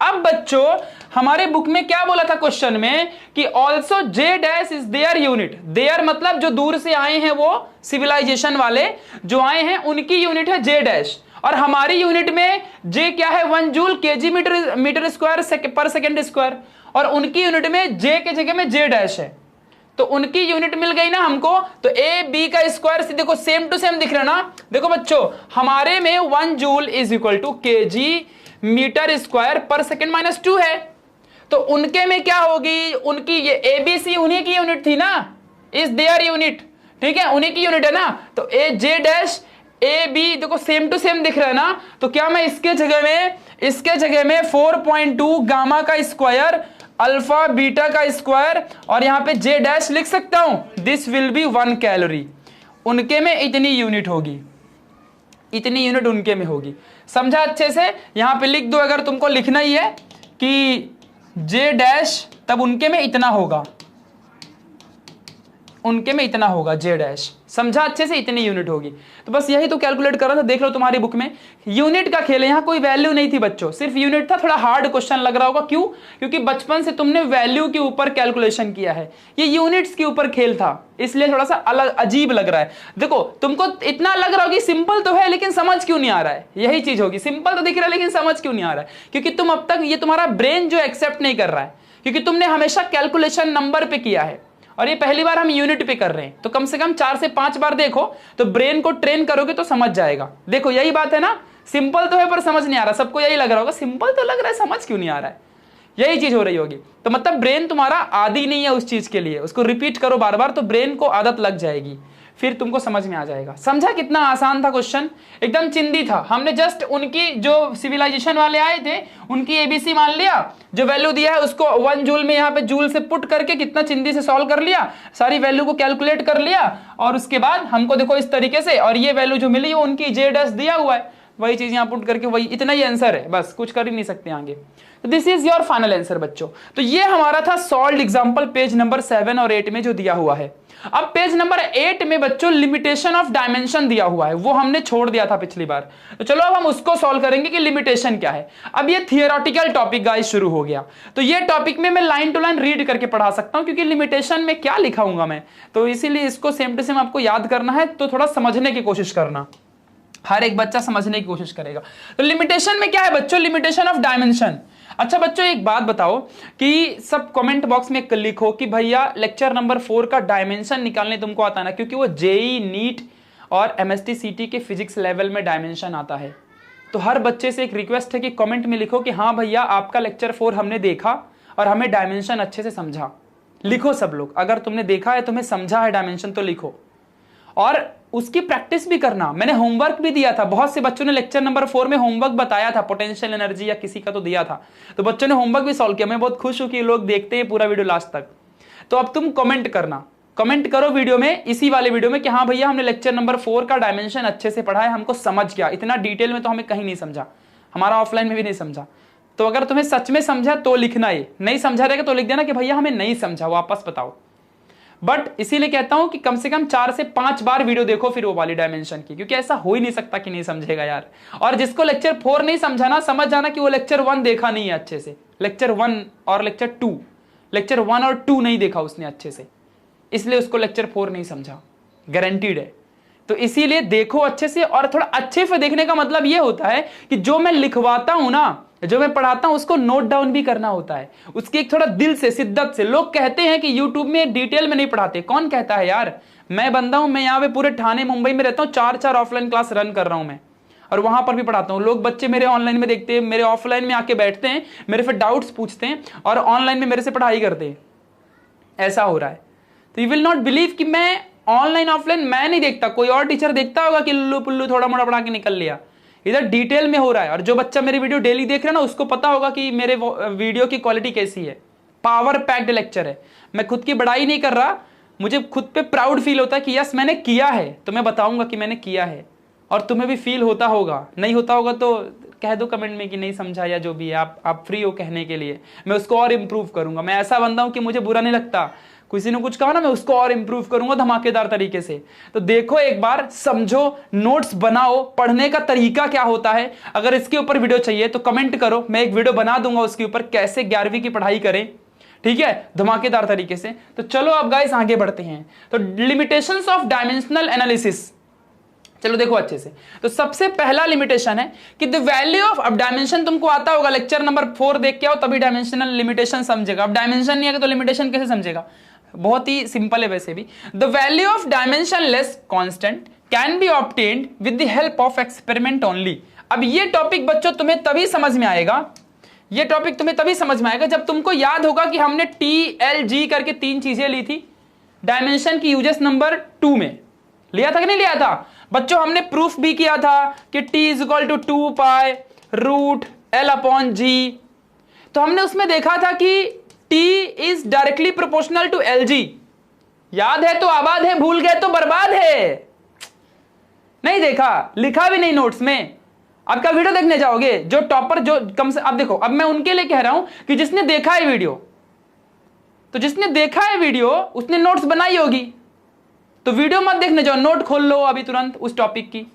अब बच्चों हमारे बुक में क्या बोला था क्वेश्चन में कि also J dash is their unit. There मतलब जो दूर से आए हैं वो सिविलाइजेशन वाले जो आए हैं उनकी यूनिट है जे डैश, और हमारी यूनिट में जे क्या है 1 जूल केजी मीटर स्क्वायर पर सेकेंड स्क्वायर, और उनकी यूनिट में जे के जगह में जे डैश है, तो उनकी यूनिट मिल गई ना हमको। तो ए बी का स्क्वायर देखो सेम टू सेम दिख रहा ना। देखो बच्चों हमारे में 1 joule is equal to KG metre square पर सेकेंड -2 है, तो उनके में क्या होगी, उनकी ये ए बी सी उन्हीं की यूनिट थी ना, इज देयर यूनिट, ठीक है, उन्हीं की यूनिट है ना। तो ए जे डैश ए बी देखो सेम टू सेम दिख रहा है ना, तो क्या मैं इसके जगह में 4.2 गामा का स्क्वायर अल्फा बीटा का स्क्वायर और यहां पे जे डैश लिख सकता हूं। This will be 1 calorie. उनके में इतनी यूनिट होगी, इतनी यूनिट उनके में होगी। समझा अच्छे से, यहां पे लिख दो अगर तुमको लिखना ही है कि जे डैश, तब उनके में इतना होगा, उनके में इतना होगा जे डैश। समझा अच्छे से, इतनी यूनिट होगी। तो बस यही तो कैलकुलेट कर रहा था, देख लो तुम्हारी बुक में यूनिट का खेल है, यहाँ कोई वैल्यू नहीं थी बच्चों, सिर्फ यूनिट था। थोड़ा हार्ड क्वेश्चन लग रहा होगा, क्यों, क्योंकि बचपन से तुमने वैल्यू के ऊपर कैलकुलेशन किया है, ये यूनिट्स के ऊपर खेल था, इसलिए थोड़ा सा अलग अजीब लग रहा है। देखो तुमको इतना लग रहा होगा सिंपल तो है लेकिन समझ क्यों नहीं आ रहा है, यही चीज होगी, सिंपल तो दिख रहा है लेकिन समझ क्यों नहीं आ रहा है, क्योंकि तुम अब तक ये तुम्हारा ब्रेन जो एक्सेप्ट नहीं कर रहा है, क्योंकि तुमने हमेशा कैलकुलेशन नंबर पे किया है और ये पहली बार हम यूनिट पे कर रहे हैं। तो कम से कम 4 से 5 बार देखो, तो ब्रेन को ट्रेन करोगे तो समझ जाएगा। देखो यही बात है ना, सिंपल तो है पर समझ नहीं आ रहा, सबको यही लग रहा होगा सिंपल तो लग रहा है, समझ क्यों नहीं आ रहा है, यही चीज हो रही होगी। तो मतलब ब्रेन तुम्हारा आदी नहीं है उस चीज के लिए, उसको रिपीट करो बार बार तो ब्रेन को आदत लग जाएगी, फिर तुमको समझ में आ जाएगा। समझा कितना आसान था क्वेश्चन, एकदम चिंदी था। हमने जस्ट उनकी जो सिविलाइजेशन वाले आए थे उनकी एबीसी मान लिया, जो वैल्यू दिया है उसको 1 जूल में यहाँ पे जूल से पुट करके कितना चिंदी से सॉल्व कर लिया, सारी वैल्यू को कैलकुलेट कर लिया, और उसके बाद हमको देखो इस तरीके से, और ये वैल्यू जो मिली वो उनकी जे डैश दिया हुआ है, वही चीज यहाँ पुट करके वही, इतना ही आंसर है, बस कुछ कर ही नहीं सकते आगे। तो this is your final answer बच्चों। तो ये हमारा था सॉल्व्ड एग्जांपल पेज नंबर 7 और 8 में जो दिया हुआ है। अब पेज नंबर 8 में बच्चों लिमिटेशन ऑफ डायमेंशन दिया हुआ है, वो हमने छोड़ दिया था पिछली बार, तो चलो अब हम उसको सॉल्व करेंगे कि लिमिटेशन क्या है। अब ये थियोरेटिकल टॉपिक गाइस शुरू हो गया, तो ये टॉपिक में मैं लाइन टू लाइन रीड करके पढ़ा सकता हूं, क्योंकि लिमिटेशन में क्या लिखाऊंगा मैं, तो इसीलिए इसको सेम टू सेम आपको याद करना है, तो थोड़ा समझने की कोशिश करना, हर एक बच्चा समझने की कोशिश करेगा। तो लिमिटेशन में क्या है बच्चों, लिमिटेशन ऑफ डायमेंशन। अच्छा बच्चों एक बात बताओ कि सब कमेंट बॉक्स में लिखो कि भैया लेक्चर नंबर 4 का डायमेंशन निकालने तुमको आता ना, क्योंकि वो जेई नीट और एमएसटी सीटी के फिजिक्स लेवल में डायमेंशन आता है। तो हर बच्चे से एक रिक्वेस्ट है कि कमेंट में लिखो कि हाँ भैया आपका लेक्चर 4 हमने देखा और हमें डायमेंशन अच्छे से समझा। लिखो सब लोग, अगर तुमने देखा है, तुम्हें समझा है डायमेंशन तो लिखो, और उसकी प्रैक्टिस भी करना। मैंने होमवर्क भी दिया था, बहुत से बच्चों ने लेक्चर नंबर 4 में होमवर्क बताया था, पोटेंशियल एनर्जी या किसी का तो दिया था, तो बच्चों ने होमवर्क भी सॉल्व किया। मैं बहुत खुश हूं कि लोग देखते हैं पूरा वीडियो लास्ट तक। तो अब तुम कमेंट करना, कमेंट करो वीडियो में, इसी वाले वीडियो में, कि हाँ भैया हमने लेक्चर नंबर 4 का डायमेंशन अच्छे से पढ़ा है, हमको समझ गया, इतना डिटेल में तो हमें कहीं नहीं समझा, हमारा ऑफलाइन में भी नहीं समझा। तो अगर तुम्हें सच में समझा तो लिखना, ये नहीं समझा रहेगा तो लिख देना कि भैया हमें नहीं समझा, वापस बताओ। बट इसीलिए कहता हूं कि कम से कम 4 से 5 बार वीडियो देखो फिर वो वाली डायमेंशन की, क्योंकि ऐसा हो ही नहीं सकता कि नहीं समझेगा यार। और जिसको लेक्चर 4 नहीं समझा ना, समझ जाना कि वो लेक्चर 1 देखा नहीं है अच्छे से, लेक्चर 1 और लेक्चर 2, लेक्चर 1 और 2 नहीं देखा उसने अच्छे से, इसलिए उसको लेक्चर 4 नहीं समझा, गारंटीड है। तो इसीलिए देखो अच्छे से, और थोड़ा अच्छे से देखने का मतलब ये होता है कि जो मैं लिखवाता हूं ना, जो मैं पढ़ाता हूं उसको नोट डाउन भी करना होता है, उसकी एक थोड़ा दिल से, शिद्दत से। लोग कहते हैं कि YouTube में डिटेल में नहीं पढ़ाते, कौन कहता है यार, मैं बंदा हूं, मैं यहाँ पे पूरे ठाणे मुंबई में रहता हूँ, 4 ऑफलाइन क्लास रन कर रहा हूं मैं, और वहां पर भी पढ़ाता हूं। लोग बच्चे मेरे ऑनलाइन में देखते हैं, मेरे ऑफलाइन में आके बैठते हैं, मेरे फिर डाउट्स पूछते हैं और ऑनलाइन में मेरे से पढ़ाई करते हैं। ऐसा हो रहा है। तो यू विल नॉट बिलीव कि मैं ऑनलाइन ऑफलाइन मैं नहीं देखता, कोई और टीचर देखता होगा कि लुल्लू पुल्लू थोड़ा मोड़ा पढ़ा के निकल लिया, इधर डिटेल में हो रहा है। और जो बच्चा मेरी वीडियो डेली देख रहा है ना, उसको पता होगा कि मेरे वीडियो की क्वालिटी कैसी है। पावर पैक्ड लेक्चर है। मैं खुद की बड़ाई नहीं कर रहा, मुझे खुद पे प्राउड फील होता है कि यस मैंने किया है, तो मैं बताऊंगा कि मैंने किया है। और तुम्हें भी फील होता होगा, नहीं होता होगा तो कह दो कमेंट में कि नहीं समझा, या जो भी है आप फ्री हो कहने के लिए। मैं उसको और इंप्रूव करूंगा। मैं ऐसा बंदा हूं कि मुझे बुरा नहीं लगता, किसी ने कुछ कहा ना मैं उसको और इंप्रूव करूंगा धमाकेदार तरीके से। तो देखो एक बार, समझो, नोट्स बनाओ, पढ़ने का तरीका क्या होता है। अगर इसके ऊपर वीडियो चाहिए तो कमेंट करो, मैं एक वीडियो बना दूंगा उसके ऊपर, कैसे 11वीं की पढ़ाई करें, ठीक है, धमाकेदार तरीके से। तो चलो अब गाइस आगे बढ़ते हैं। तो लिमिटेशंस ऑफ डायमेंशनल एनालिसिस, चलो देखो अच्छे से। तो सबसे पहला लिमिटेशन है कि द वैल्यू ऑफ, अब डायमेंशन तुमको आता होगा, लेक्चर नंबर 4 देख के आओ तभी डायमेंशनल लिमिटेशन समझेगा। अब डायमेंशन नहीं आएगा तो लिमिटेशन कैसे समझेगा? बहुत ही सिंपल है वैसे भी। The value of dimensionless constant can be obtained with the help of experiment only. अब ये टॉपिक बच्चों तुम्हें तभी समझ में आएगा, ये टॉपिक तुम्हें तभी समझ में आएगा जब तुमको याद होगा कि हमने TLG करके 3 चीजें ली थी डायमेंशन की यूजेस नंबर 2 में। लिया था कि नहीं लिया था बच्चों? हमने प्रूफ भी किया था कि T = 2 पाई रूट L/G। तो हमने उसमें देखा था कि T is directly proportional to LG। याद है तो आबाद है, भूल गए तो बर्बाद है। नहीं देखा, लिखा भी नहीं नोट्स में। अब क्या वीडियो देखने जाओगे? जो टॉपर, जो कम से, अब देखो, अब मैं उनके लिए कह रहा हूं कि जिसने देखा है वीडियो, तो जिसने देखा है वीडियो उसने नोट्स बनाई होगी। तो वीडियो मत देखने जाओ, नोट खोल लो अभी तुरंत उस टॉपिक की।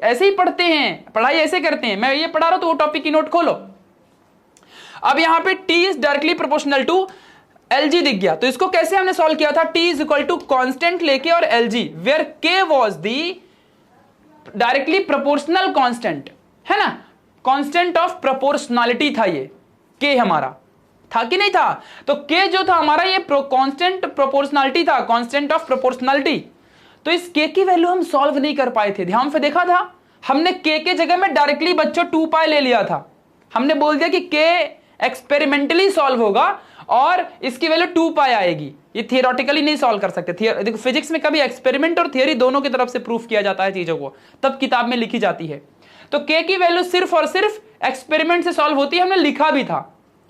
ऐसे ही पढ़ते हैं, पढ़ाई ऐसे करते हैं। मैं ये पढ़ा रहा हूं तो वो टॉपिक की नोट खोलो। अब यहां पे T is directly proportional to LG दिख गया, तो इसको कैसे हमने सॉल्व किया था? T = कांस्टेंट लेके और LG, where K was the directly proportional constant, है ना, कांस्टेंट ऑफ प्रोपोर्शनलिटी था ये K हमारा, था कि नहीं था? तो K जो था हमारा ये कांस्टेंट प्रोपोर्शनलिटी था, कांस्टेंट ऑफ प्रोपोर्शनलिटी। तो इस K की वैल्यू हम सॉल्व नहीं कर पाए थे। ध्यान से देखा था, हमने K के जगह में डायरेक्टली बच्चों 2 पाई ले लिया था। हमने बोल दिया कि K एक्सपेरिमेंटली सॉल्व होगा और इसकी वैल्यू 2 पाई आएगी। ये थियोरेटिकली नहीं सॉल्व कर सकते। देखो फिजिक्स में कभी एक्सपेरिमेंट और थियोरी दोनों की तरफ से प्रूफ किया जाता है चीजों को, तब किताब में लिखी जाती है। तो K की वैल्यू सिर्फ और सिर्फ एक्सपेरिमेंट से सॉल्व होती है, हमने लिखा भी था।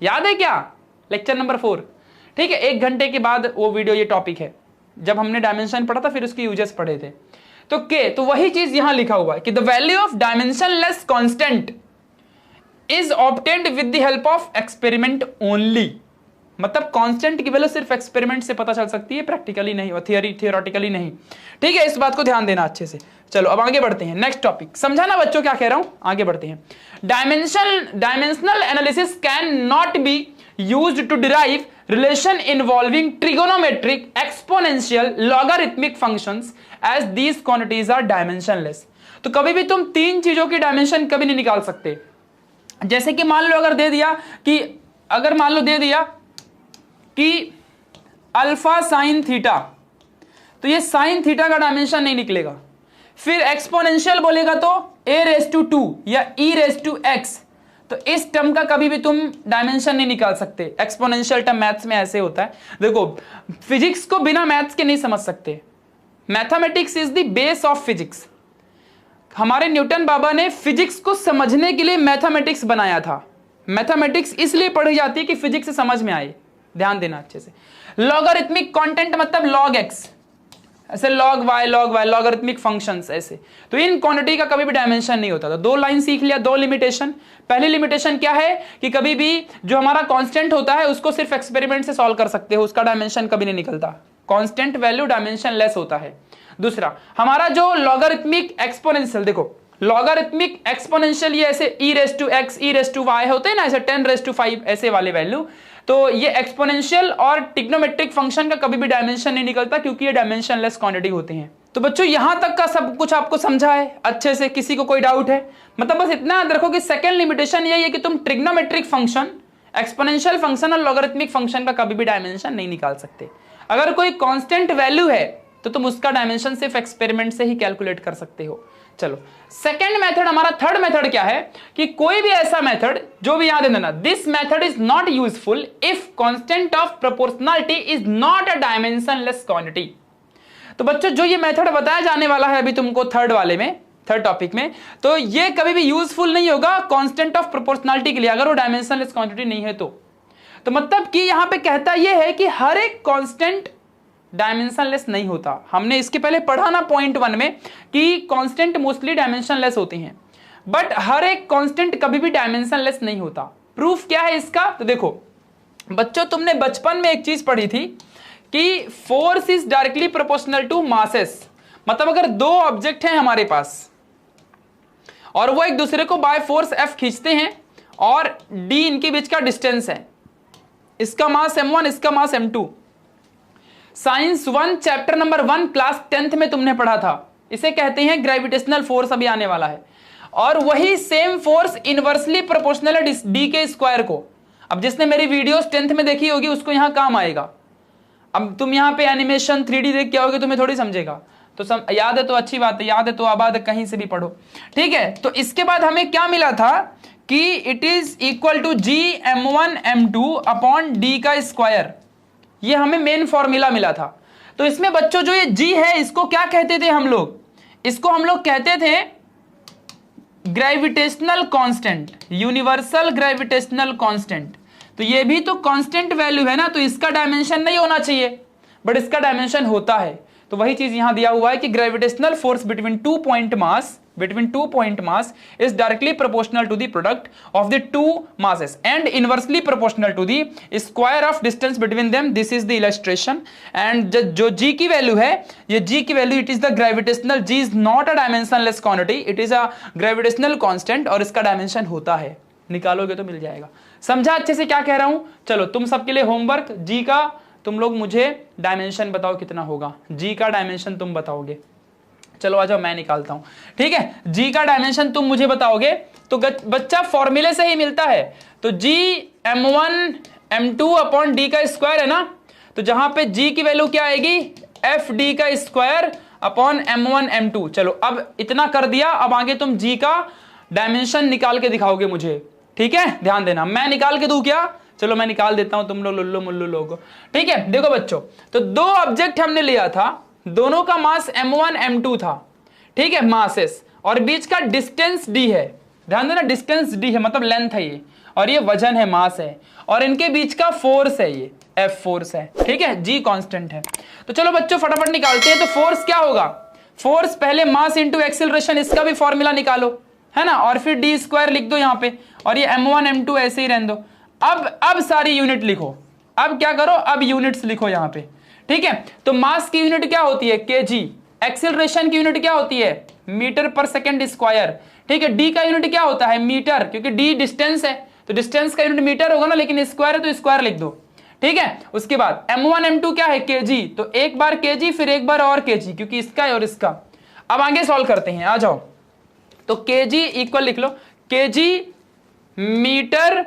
याद है क्या? लेक्चर नंबर 4, ठीक है। 1 घंटे के बाद वो वीडियो, ये टॉपिक है, जब हमने डायमेंशन पढ़ा था फिर उसकी यूजेस पढ़े थे। तो K, तो वही चीज यहां लिखा हुआ है कि the value of dimensionless constant is obtained with the help of experiment only. मतलब कांस्टेंट की वैल्यू सिर्फ एक्सपेरिमेंट से पता चल सकती है, प्रैक्टिकली नहीं, और थियोरेटिकली नहीं, ठीक है। इस बात को ध्यान देना अच्छे से। चलो अब आगे बढ़ते हैं, नेक्स्ट टॉपिक। समझा ना बच्चों क्या कह रहा हूं? आगे बढ़ते हैं। Dimensional analysis can not be used to derive relation involving trigonometric, exponential, logarithmic functions as these quantities are dimensionless. तो कभी भी तुम 3 चीजों की डायमेंशन कभी नहीं निकाल सकते। जैसे कि मान लो अगर दे दिया कि, अगर मान लो दे दिया कि अल्फा साइन थीटा, तो ये साइन थीटा का डायमेंशन नहीं निकलेगा। फिर एक्सपोनेंशियल बोलेगा तो a⁻² या e⁻x, तो इस टर्म का कभी भी तुम डायमेंशन नहीं निकाल सकते। एक्सपोनेंशियल टर्म मैथ्स में ऐसे होता है। देखो फिजिक्स को बिना मैथ्स के नहीं समझ सकते। Mathematics is the base of physics. हमारे न्यूटन बाबा ने फिजिक्स को समझने के लिए मैथमेटिक्स बनाया था। मैथमेटिक्स इसलिए पढ़ी जाती है कि फिजिक्स से समझ में आए। ध्यान देना अच्छे से। लॉगरिथमिक कंटेंट मतलब log x, ऐसे log y, लॉगरिथमिक फंक्शंस ऐसे। तो इन क्वांटिटी का कभी भी डायमेंशन नहीं होता। तो 2 लाइन सीख लिया, 2 लिमिटेशन। पहली लिमिटेशन क्या है कि कभी भी जो हमारा कांस्टेंट होता है उसको सिर्फ एक्सपेरिमेंट से सॉल्व कर सकते हो, उसका डायमेंशन कभी नहीं निकलता। कांस्टेंट वैल्यू डायमेंशन लेस होता है। दूसरा, हमारा जो लॉगरिथमिक एक्सपोनेंशियल, देखो लॉगरिथमिक एक्सपोनेंशियल ये ऐसे e⁻x, e⁻y होते हैं ना, ऐसे 10⁵ ऐसे वाले वैल्यू। तो ये एक्सपोनेंशियल और ट्रिग्नोमेट्रिक फंक्शन का कभी भी डायमेंशन नहीं निकलता, क्योंकि ये डायमेंशनलेस क्वांटिटी होते हैं। तो बच्चों यहां तक का सब कुछ आपको समझा है अच्छे से? किसी को कोई डाउट है? मतलब बस इतना याद रखो कि सेकंड लिमिटेशन यही है कि तुम ट्रिग्नोमेट्रिक फंक्शन, एक्सपोनेंशियल फंक्शन और लॉगरिथमिक फंक्शन का कभी भी डायमेंशन नहीं निकाल सकते। अगर कोई कांस्टेंट वैल्यू है तो तुम उसका डायमेंशन सिर्फ एक्सपेरिमेंट से ही कैलकुलेट कर सकते हो। चलो सेकेंड मेथड, हमारा थर्ड मेथड क्या है कि कोई भी ऐसा मेथड जो भी याद है ना, this method is not useful if constant of proportionality is not a dimensionless quantity. तो बच्चों जो ये मेथड बताया जाने वाला है अभी तुमको थर्ड वाले में, थर्ड टॉपिक में, तो ये कभी भी यूजफुल नहीं होगा कांस्टेंट ऑफ प्रोपोर्शनलिटी के लिए अगर वो डायमेंशनलेस क्वांटिटी नहीं है तो मतलब कि यहां पे कहता ये है कि हर एक कांस्टेंट डायमेंशनलेस नहीं होता। हमने इसके पहले पढ़ा ना पॉइंट 1 में कि कांस्टेंट मोस्टली डायमेंशनलेस होती हैं, बट हर एक कांस्टेंट कभी भी डायमेंशनलेस नहीं होता। प्रूफ क्या है इसका? तो देखो बच्चों, तुमने बचपन में एक चीज पढ़ी थी कि force is directly proportional to masses. मतलब अगर दो ऑब्जेक्ट हैं हमारे पास और वो एक दूसरे को बाय फोर्स F खींचते हैं और D इनके बीच का डिस्टेंस है, इसका मास m1, इसका मास m2। Science 1 chapter number 1 class 10th में तुमने पढ़ा था, इसे कहते हैं ग्रेविटेशनल फोर्स, अभी आने वाला है। और वही सेम फोर्स इनवर्सली प्रोपोर्शनल है डी के स्क्वायर को। अब जिसने मेरी वीडियोस 10th में देखी होगी उसको यहां काम आएगा। अब तुम यहां पे एनिमेशन 3D देख के आओगे तुम्हें थोड़ी समझेगा, तो याद है तो अच्छी बात है, याद है तो आबाद कहीं से भी पढ़ो, ठीक है। तो इसके बाद हमें क्या मिला था कि it is equal to Gm1 m2 upon D का स्क्वायर। ये हमें मेन फॉर्मूला मिला था। तो इसमें बच्चों जो ये G है इसको क्या कहते थे हम लोग? इसको हम लोग कहते थे gravitational constant, universal gravitational constant. तो ये भी तो कांस्टेंट वैल्यू है ना, तो इसका डायमेंशन नहीं होना चाहिए, बट इसका डायमेंशन होता है। तो वही चीज यहां दिया हुआ है कि gravitational force between two point mass is directly proportional to the product of the two masses and inversely proportional to the square of distance between them. This is the illustration. And जो G की value है, ये G की value, it is the gravitational, G is not a dimensionless quantity, it is a gravitational constant और इसका dimension होता है, निकालोगे तो मिल जाएगा। समझा अच्छे से क्या कह रहा हूं? चलो तुम सबके लिए होमवर्क, G का तुम लोग मुझे डायमेंशन बताओ कितना होगा, G का डायमेंशन तुम बताओगे। चलो आ जाओ मैं निकालता हूं, ठीक है। G का डायमेंशन तुम मुझे बताओगे तो बच्चा फॉर्मूले से ही मिलता है। तो Gm1 m2 अपॉन डी का स्क्वायर है ना, तो जहां पे G की वैल्यू क्या आएगी? FD का स्क्वायर अपॉन m1 m2। चलो अब इतना कर दिया, अब आगे तुम G का डायमेंशन निकाल के दिखाओगे मुझे, ठीक है। ध्यान देना, मैं निकाल के दूं क्या? चलो मैं निकाल देता हूं, तुम लोग लुल्लू मुल्लू लोग, ठीक है। देखो बच्चों, तो दो ऑब्जेक्ट हमने लिया था, दोनों का मास m1 m2 था, ठीक है, मासेस, और बीच का डिस्टेंस d है। ध्यान देना, डिस्टेंस d है मतलब लेंथ है ये, और ये वजन है, मास है, और इनके बीच का फोर्स है, ये F फोर्स है, ठीक है, G कांस्टेंट है। तो चलो बच्चों फटाफट निकालते हैं। तो फोर्स क्या होगा? फोर्स पहले मास इंटू एक्सेलरेशन, इसका भी फॉर्मूला निकालो, है ना, और फिर d स्क्वायर लिख दो यहाँ पे, और ये m1 m2 ऐसे ही रहने दो। अब सारी यूनिट लिखो, अब क्या करो, अब यूनिट्स लिखो यहाँ पे, ठीक है। तो मास की यूनिट क्या होती है? kg। एक्सेलरेशन की यूनिट क्या होती है? मीटर पर सेकंड स्क्वायर, ठीक है। डी का यूनिट क्या होता है? मीटर, क्योंकि डी डिस्टेंस है तो डिस्टेंस का यूनिट मीटर होगा ना, लेकिन स्क्वायर है तो स्क्वायर लिख दो, ठीक है। उसके बाद m1 m2 क्या है? kg। तो एक बार kg फिर एक बार और kg, क्योंकि इसका है और इसका। अब आगे सॉल्व करते हैं, आ जाओ। तो kg इक्वल लिख लो, kg मीटर,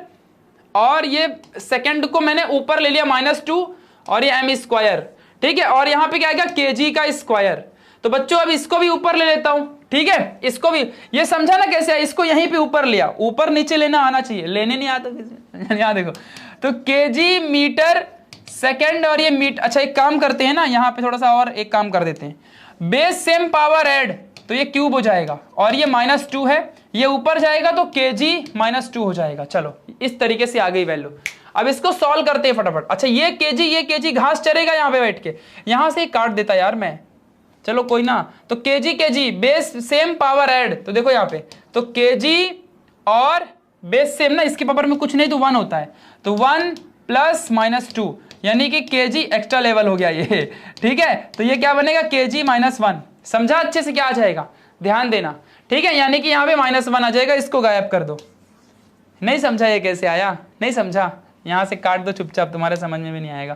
और ये सेकंड को मैंने ऊपर ले लिया -2, और ये m स्क्वायर, ठीक है, और यहां पे क्या आएगा? kg का स्क्वायर। तो बच्चों अब इसको भी ऊपर ले लेता हूं, ठीक है, इसको भी, ये समझा ना कैसे है? इसको यहीं पे ऊपर लिया, ऊपर नीचे लेना आना चाहिए, लेने नहीं आता किसी। यहां देखो, तो kg मीटर सेकंड, और ये मीटर। अच्छा एक काम करते हैं ना, यहां पे थोड़ा सा और एक काम कर देते हैं, बेस सेम पावर ऐड, तो ये क्यूब हो जाएगा, और ये -2 है, ये ऊपर जाएगा तो kg -2 हो जाएगा। चलो इस तरीके से आ गई वैल्यू। अब इसको सॉल्व करते हैं फटाफट। अच्छा ये kg घास चरेगा यहाँ पे बैठ के, यहां से काट देता यार मैं, चलो कोई ना। तो kg base same power add, तो देखो यहाँ पे, तो kg और बेस सेम ना, इसके पावर में कुछ नहीं तो 1 होता है, तो 1 प्लस -2, यानी कि kg एक्स्ट्रा लेवल हो गया ये, ठीक है। तो ये क्या बनेगा? kg -1। समझा अच्छे से क्या आ जाएगा? ध्यान देना, ठीक है, यानी कि यहाँ पे -1 आ जाएगा, इसको गायब कर दो। नहीं समझा ये कैसे आया? नहीं समझा? यहां से काट दो चुपचाप, तुम्हारे समझ में भी नहीं आएगा।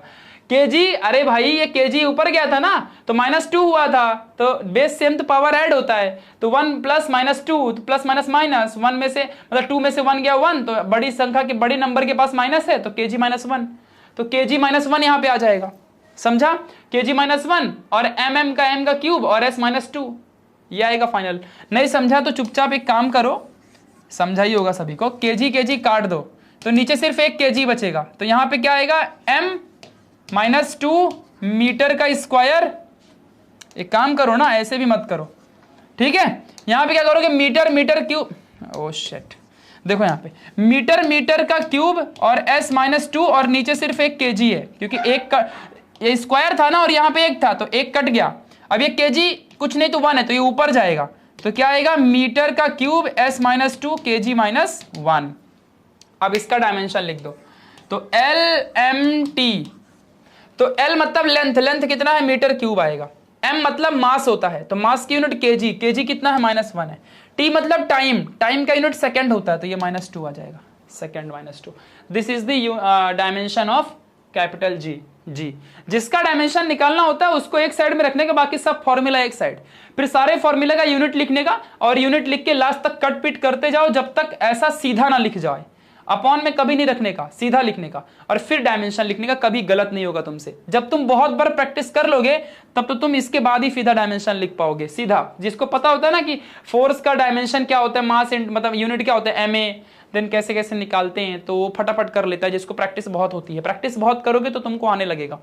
kg, अरे भाई ये kg ऊपर गया था ना, तो -2 हुआ था, तो बेस सेम तो पावर ऐड होता है, तो 1 प्लस -2, तो प्लस माइनस माइनस, 1 में से मतलब 2 में से 1 गया 1, तो बड़ी संख्या के बड़ी नंबर के पास माइनस है, तो kg -1, तो kg -1 यहाँ पे आ जाएगा। समझा? kg -1 और mm का m का क्यूब और s -2, ये आएगा फाइनल। नहीं समझा तो चुपचाप एक काम करो, समझा ही होगा सभी को, केजी काट दो तो नीचे सिर्फ एक केजी बचेगा, तो यहां पे क्या आएगा m-2 मीटर का स्क्वायर। एक काम करो ना, ऐसे भी मत करो, ठीक है। यहां पे क्या करोगे, मीटर क्यूब, ओ शिट, देखो यहाँ पे मीटर का क्यूब और s-2 और नीचे सिर्फ एक केजी है, क्योंकि एक का ये स्क्वायर था ना और यहाँ पे एक था तो एक कट गया। अब ये केजी कुछ नहीं तो 1 है तो ये ऊपर जाएगा, तो क्या आएगा मीटर का क्यूब s-2 kg-1। अब इसका डायमेंशन लिख दो, तो LMT, तो L मतलब लेंथ कितना है, मीटर क्यूब आएगा। M मतलब मास होता है, तो मास की यूनिट केजी कितना है, -1 है। T मतलब टाइम का यूनिट सेकंड होता है, तो ये -2 आ जाएगा, second -2। This is the dimension of capital G. जिसका डायमेंशन निकालना होता है उसको एक साइड में रखने का, बाकी सब फॉर्मूला एक साइड, फिर सारे फॉर्मूला का यूनिट लिखने का, और यूनिट लिख के लास्ट तक कट पिट करते जाओ जब तक ऐसा सीधा ना लिख जाए। अपॉन में कभी नहीं रखने का, सीधा लिखने का, और फिर डायमेंशन लिखने का, कभी गलत नहीं होगा तुमसे। जब तुम बहुत बार प्रैक्टिस कर लोगे तब तो तुम इसके बाद ही सीधा डायमेंशन लिख पाओगे, सीधा। जिसको पता होता है ना कि फोर्स का डायमेंशन क्या होता है, मास मतलब यूनिट क्या होता है, MA, देन कैसे कैसे निकालते हैं, तो वो फटाफट कर लेता है जिसको प्रैक्टिस बहुत होती है। प्रैक्टिस बहुत करोगे तो तुमको आने लगेगा,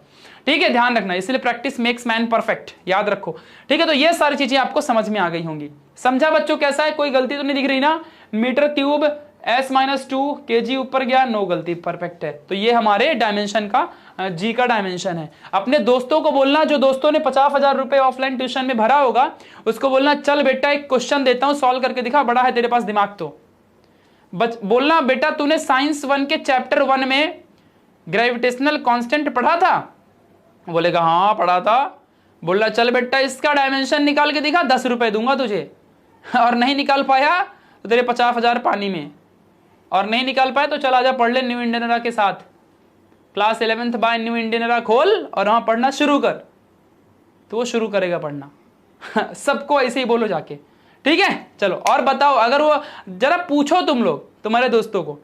ठीक है, ध्यान रखना। इसलिए प्रैक्टिस मेक्स मैन परफेक्ट, याद रखो, ठीक है। तो ये सारी चीजें आपको समझ में आ गई होंगी। समझा बच्चों कैसा है, कोई गलती तो नहीं दिख रही ना। मीटर क्यूब s-2 kg ऊपर गया, नो गलती, परफेक्ट है। तो ये हमारे डायमेंशन का जी का डायमेंशन है। अपने दोस्तों को बोलना, जो दोस्तों ने 50,000 रुपए ऑफलाइन ट्यूशन में भरा होगा, उसको बोलना चल बेटा एक क्वेश्चन देता हूं, सॉल्व करके दिखा, बड़ा है तेरे पास दिमाग तो। बोलना बेटा तूने साइंस 1 के चैप्टर 1 में ग्रेविटेशनल कांस्टेंट पढ़ा था, बोलेगा हाँ पढ़ा था। बोलना चल बेटा इसका डायमेंशन निकाल के दिखा, 10 रुपए दूंगा तुझे। और नहीं निकाल पाया तो तेरे 50,000 पानी में, और नहीं निकाल पाया तो चल आजा पढ़ ले न्यू इंडियन एरा के साथ, class 11th by new Indian era खोल और वहां पढ़ना शुरू कर, तो वो शुरू करेगा पढ़ना। सबको ऐसे ही बोलो जाके, ठीक है। चलो और बताओ, अगर वो जरा पूछो तुम लोग तुम्हारे दोस्तों को,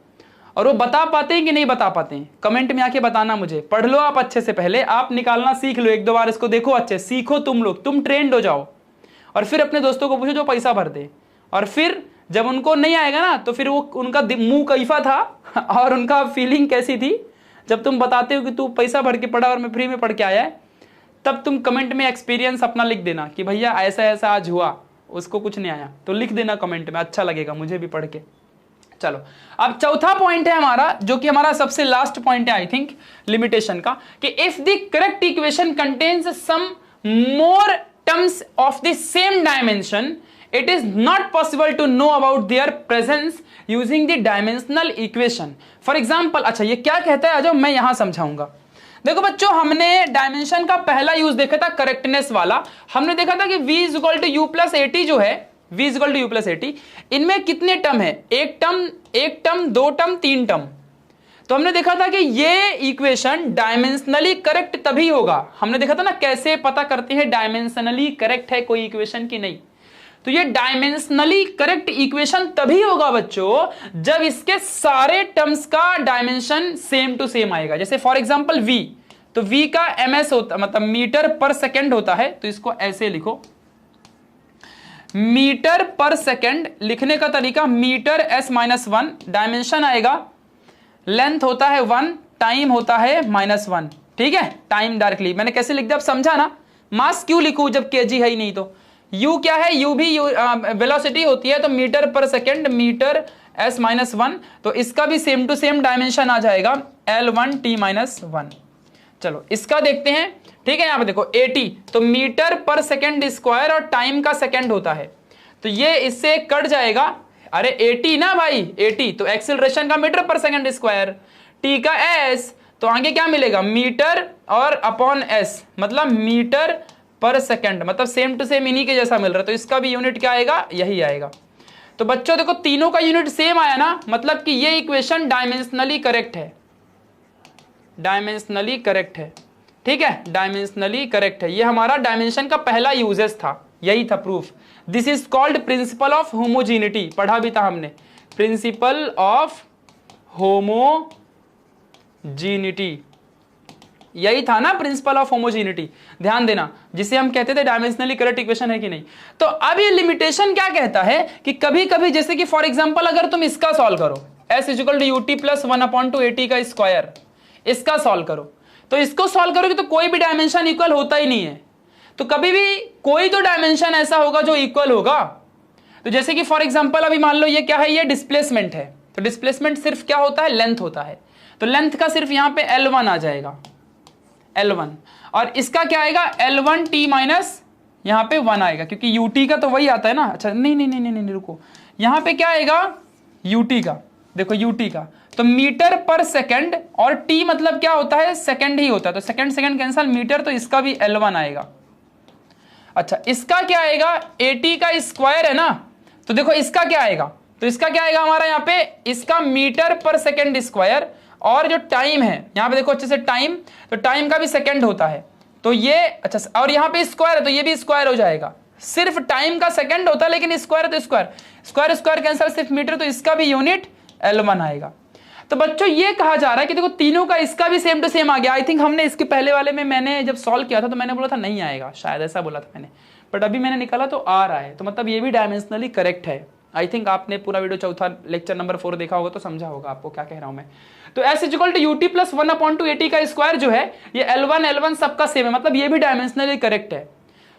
और वो बता पाते हैं कि नहीं बता पाते हैं, कमेंट में आके बताना मुझे। पढ़ लो आप अच्छे से, पहले आप निकालना सीख लो, 1-2 बार इसको देखो, अच्छे सीखो तुम लोग, तुम ट्रेंड हो जाओ, और फिर अपने दोस्तों को पूछो जो पैसा भर दे। और फिर जब उनको नहीं आएगा ना तो फिर वो उनका मुंह कैफा था और उनका फीलिंग कैसी थी जब तुम बताते हो कि तू पैसा भर के पढ़ा और मैं फ्री में पढ़ के आया है, तब तुम कमेंट में एक्सपीरियंस अपना लिख देना कि भैया ऐसा ऐसा आज हुआ, उसको कुछ नहीं आया, तो लिख देना कमेंट में, अच्छा लगेगा मुझे भी पढ़ के। चलो अब चौथा पॉइंट है हमारा, जो कि हमारा सबसे लास्ट पॉइंट है आई थिंक लिमिटेशन का, कि if the correct equation contains some more terms of the same dimension, it is not possible to know about their presence using the dimensional equation. For example, अच्छा ये क्या कहता है, आजो मैं यहां समझाऊंगा। देखो बच्चों, हमने डायमेंशन का पहला यूज देखा था करेक्टनेस वाला। हमने देखा था कि v = u + at जो है, v = u + at, इनमें कितने टर्म है, एक टर्म, 2 टर्म, 3 टर्म। तो हमने देखा था कि ये इक्वेशन डायमेंशनली करेक्ट तभी होगा। हमने देखा था ना कैसे पता करते हैं डायमेंशनली करेक्ट है कोई इक्वेशन की नहीं। तो ये डायमेंशनली करेक्ट इक्वेशन तभी होगा बच्चों जब इसके सारे टर्म्स का डायमेंशन सेम टू सेम आएगा। जैसे फॉर एग्जांपल v, तो v का ms होता मतलब मीटर पर सेकंड होता है, तो इसको ऐसे लिखो, मीटर पर सेकंड। लिखने का तरीका मीटर s-1, डायमेंशन आएगा, लेंथ होता है 1, टाइम होता है -1, ठीक है। टाइम डायरेक्टली मैंने कैसे लिख दिया, अब समझा ना। मास क्यों लिखूं जब केजी है ही नहीं, तो u क्या है, u भी वेलोसिटी होती है, तो मीटर पर सेकंड, मीटर s-1, तो इसका भी सेम टू सेम डायमेंशन आ जाएगा L1 t-1। चलो इसका देखते हैं, ठीक है। यहां पे देखो 80, तो मीटर पर सेकंड स्क्वायर और टाइम का सेकंड होता है, तो ये इससे कट जाएगा। अरे 80 ना भाई, 80, तो एक्सेलरेशन का मीटर पर सेकंड स्क्वायर, t का s, तो आगे क्या मिलेगा, मीटर और अपॉन s, मतलब मीटर पर सेकंड, मतलब सेम टू सेम इन्हीं के जैसा मिल रहा है, तो इसका भी यूनिट क्या आएगा, यही आएगा। तो बच्चों देखो तीनों का यूनिट सेम आया ना, मतलब कि ये इक्वेशन डायमेंशनली करेक्ट है, डायमेंशनली करेक्ट है, ठीक है, डायमेंशनली करेक्ट है। ये हमारा डायमेंशन का पहला यूजेस था, यही था proof. This is called principle of homogeneity, पढ़ा भी था हमने, प्रिंसिपल ऑफ होमोजीनिटी, यही था ना प्रिंसिपल ऑफ होमोजेनिटी, ध्यान देना, जिसे हम कहते थे डायमेंशनली करेक्ट इक्वेशन है कि नहीं। तो अब ये लिमिटेशन क्या कहता है कि कभी कभी जैसे कि फॉर एग्जांपल अगर तुम इसका सॉल्व करो, s equal to UT plus 1/2 at का स्क्वायर, इसका सॉल्व करो, तो इसको सॉल्व करोगे तो कोई भी डायमेंशन इक्वल होता ही नहीं है। तो कभी भी कोई तो डायमेंशन ऐसा होगा जो इक्वल होगा। तो जैसे कि फॉर एग्जांपल अभी मान लो ये क्या है, ये डिस्प्लेसमेंट है, तो डिस्प्लेसमेंट सिर्फ क्या होता है, लेंथ होता है, तो लेंथ का सिर्फ यहां पे L1 आ जाएगा, L1, और इसका क्या आएगा L1 t माइनस यहां पे 1 आएगा, क्योंकि ut का तो वही आता है ना। अच्छा नहीं नहीं नहीं नहीं, नहीं रुको, यहां पे क्या आएगा ut का, देखो ut का तो मीटर पर सेकंड, और t मतलब क्या होता है, सेकंड ही होता है, तो सेकंड सेकंड कैंसल, मीटर, तो इसका भी L1 आएगा। अच्छा इसका क्या आएगा, at का स्क्वायर है ना, तो देखो इसका क्या आएगा, तो इसका क्या आएगा हमारा यहाँ पे, इसका मीटर पर सेकंड स्क्वायर, और जो टाइम है यहाँ पे देखो अच्छे से टाइम, तो टाइम का भी सेकंड होता है, तो ये अच्छा, और यहाँ पे स्क्वायर है तो ये भी स्क्वायर हो जाएगा। सिर्फ टाइम का सेकंड होता है, लेकिन स्क्वायर तो स्क्वायर, स्क्वायर स्क्वायर कैंसिल, सिर्फ मीटर, तो इसका भी यूनिट L1 आएगा। तो बच्चों ये कहा जा रहा है कि देखो तीनों का इसका भी सेम टू सेम आ गया। आई थिंक हमने इसके पहले वाले में मैंने जब सॉल्व किया था तो मैंने बोला था नहीं आएगा, शायद ऐसा बोला था मैंने, बट अभी मैंने निकाला तो आ रहा है, तो मतलब ये भी डायमेंशनली करेक्ट है। आई थिंक आपने पूरा वीडियो चौथा लेक्चर नंबर 4 देखा होगा तो समझा होगा आपको क्या कह रहा हूं मैं। तो s equal to UT plus 1/2 at का स्क्वायर जो है ये L1 सबका सेम है, मतलब ये भी डायमेंशनली करेक्ट है।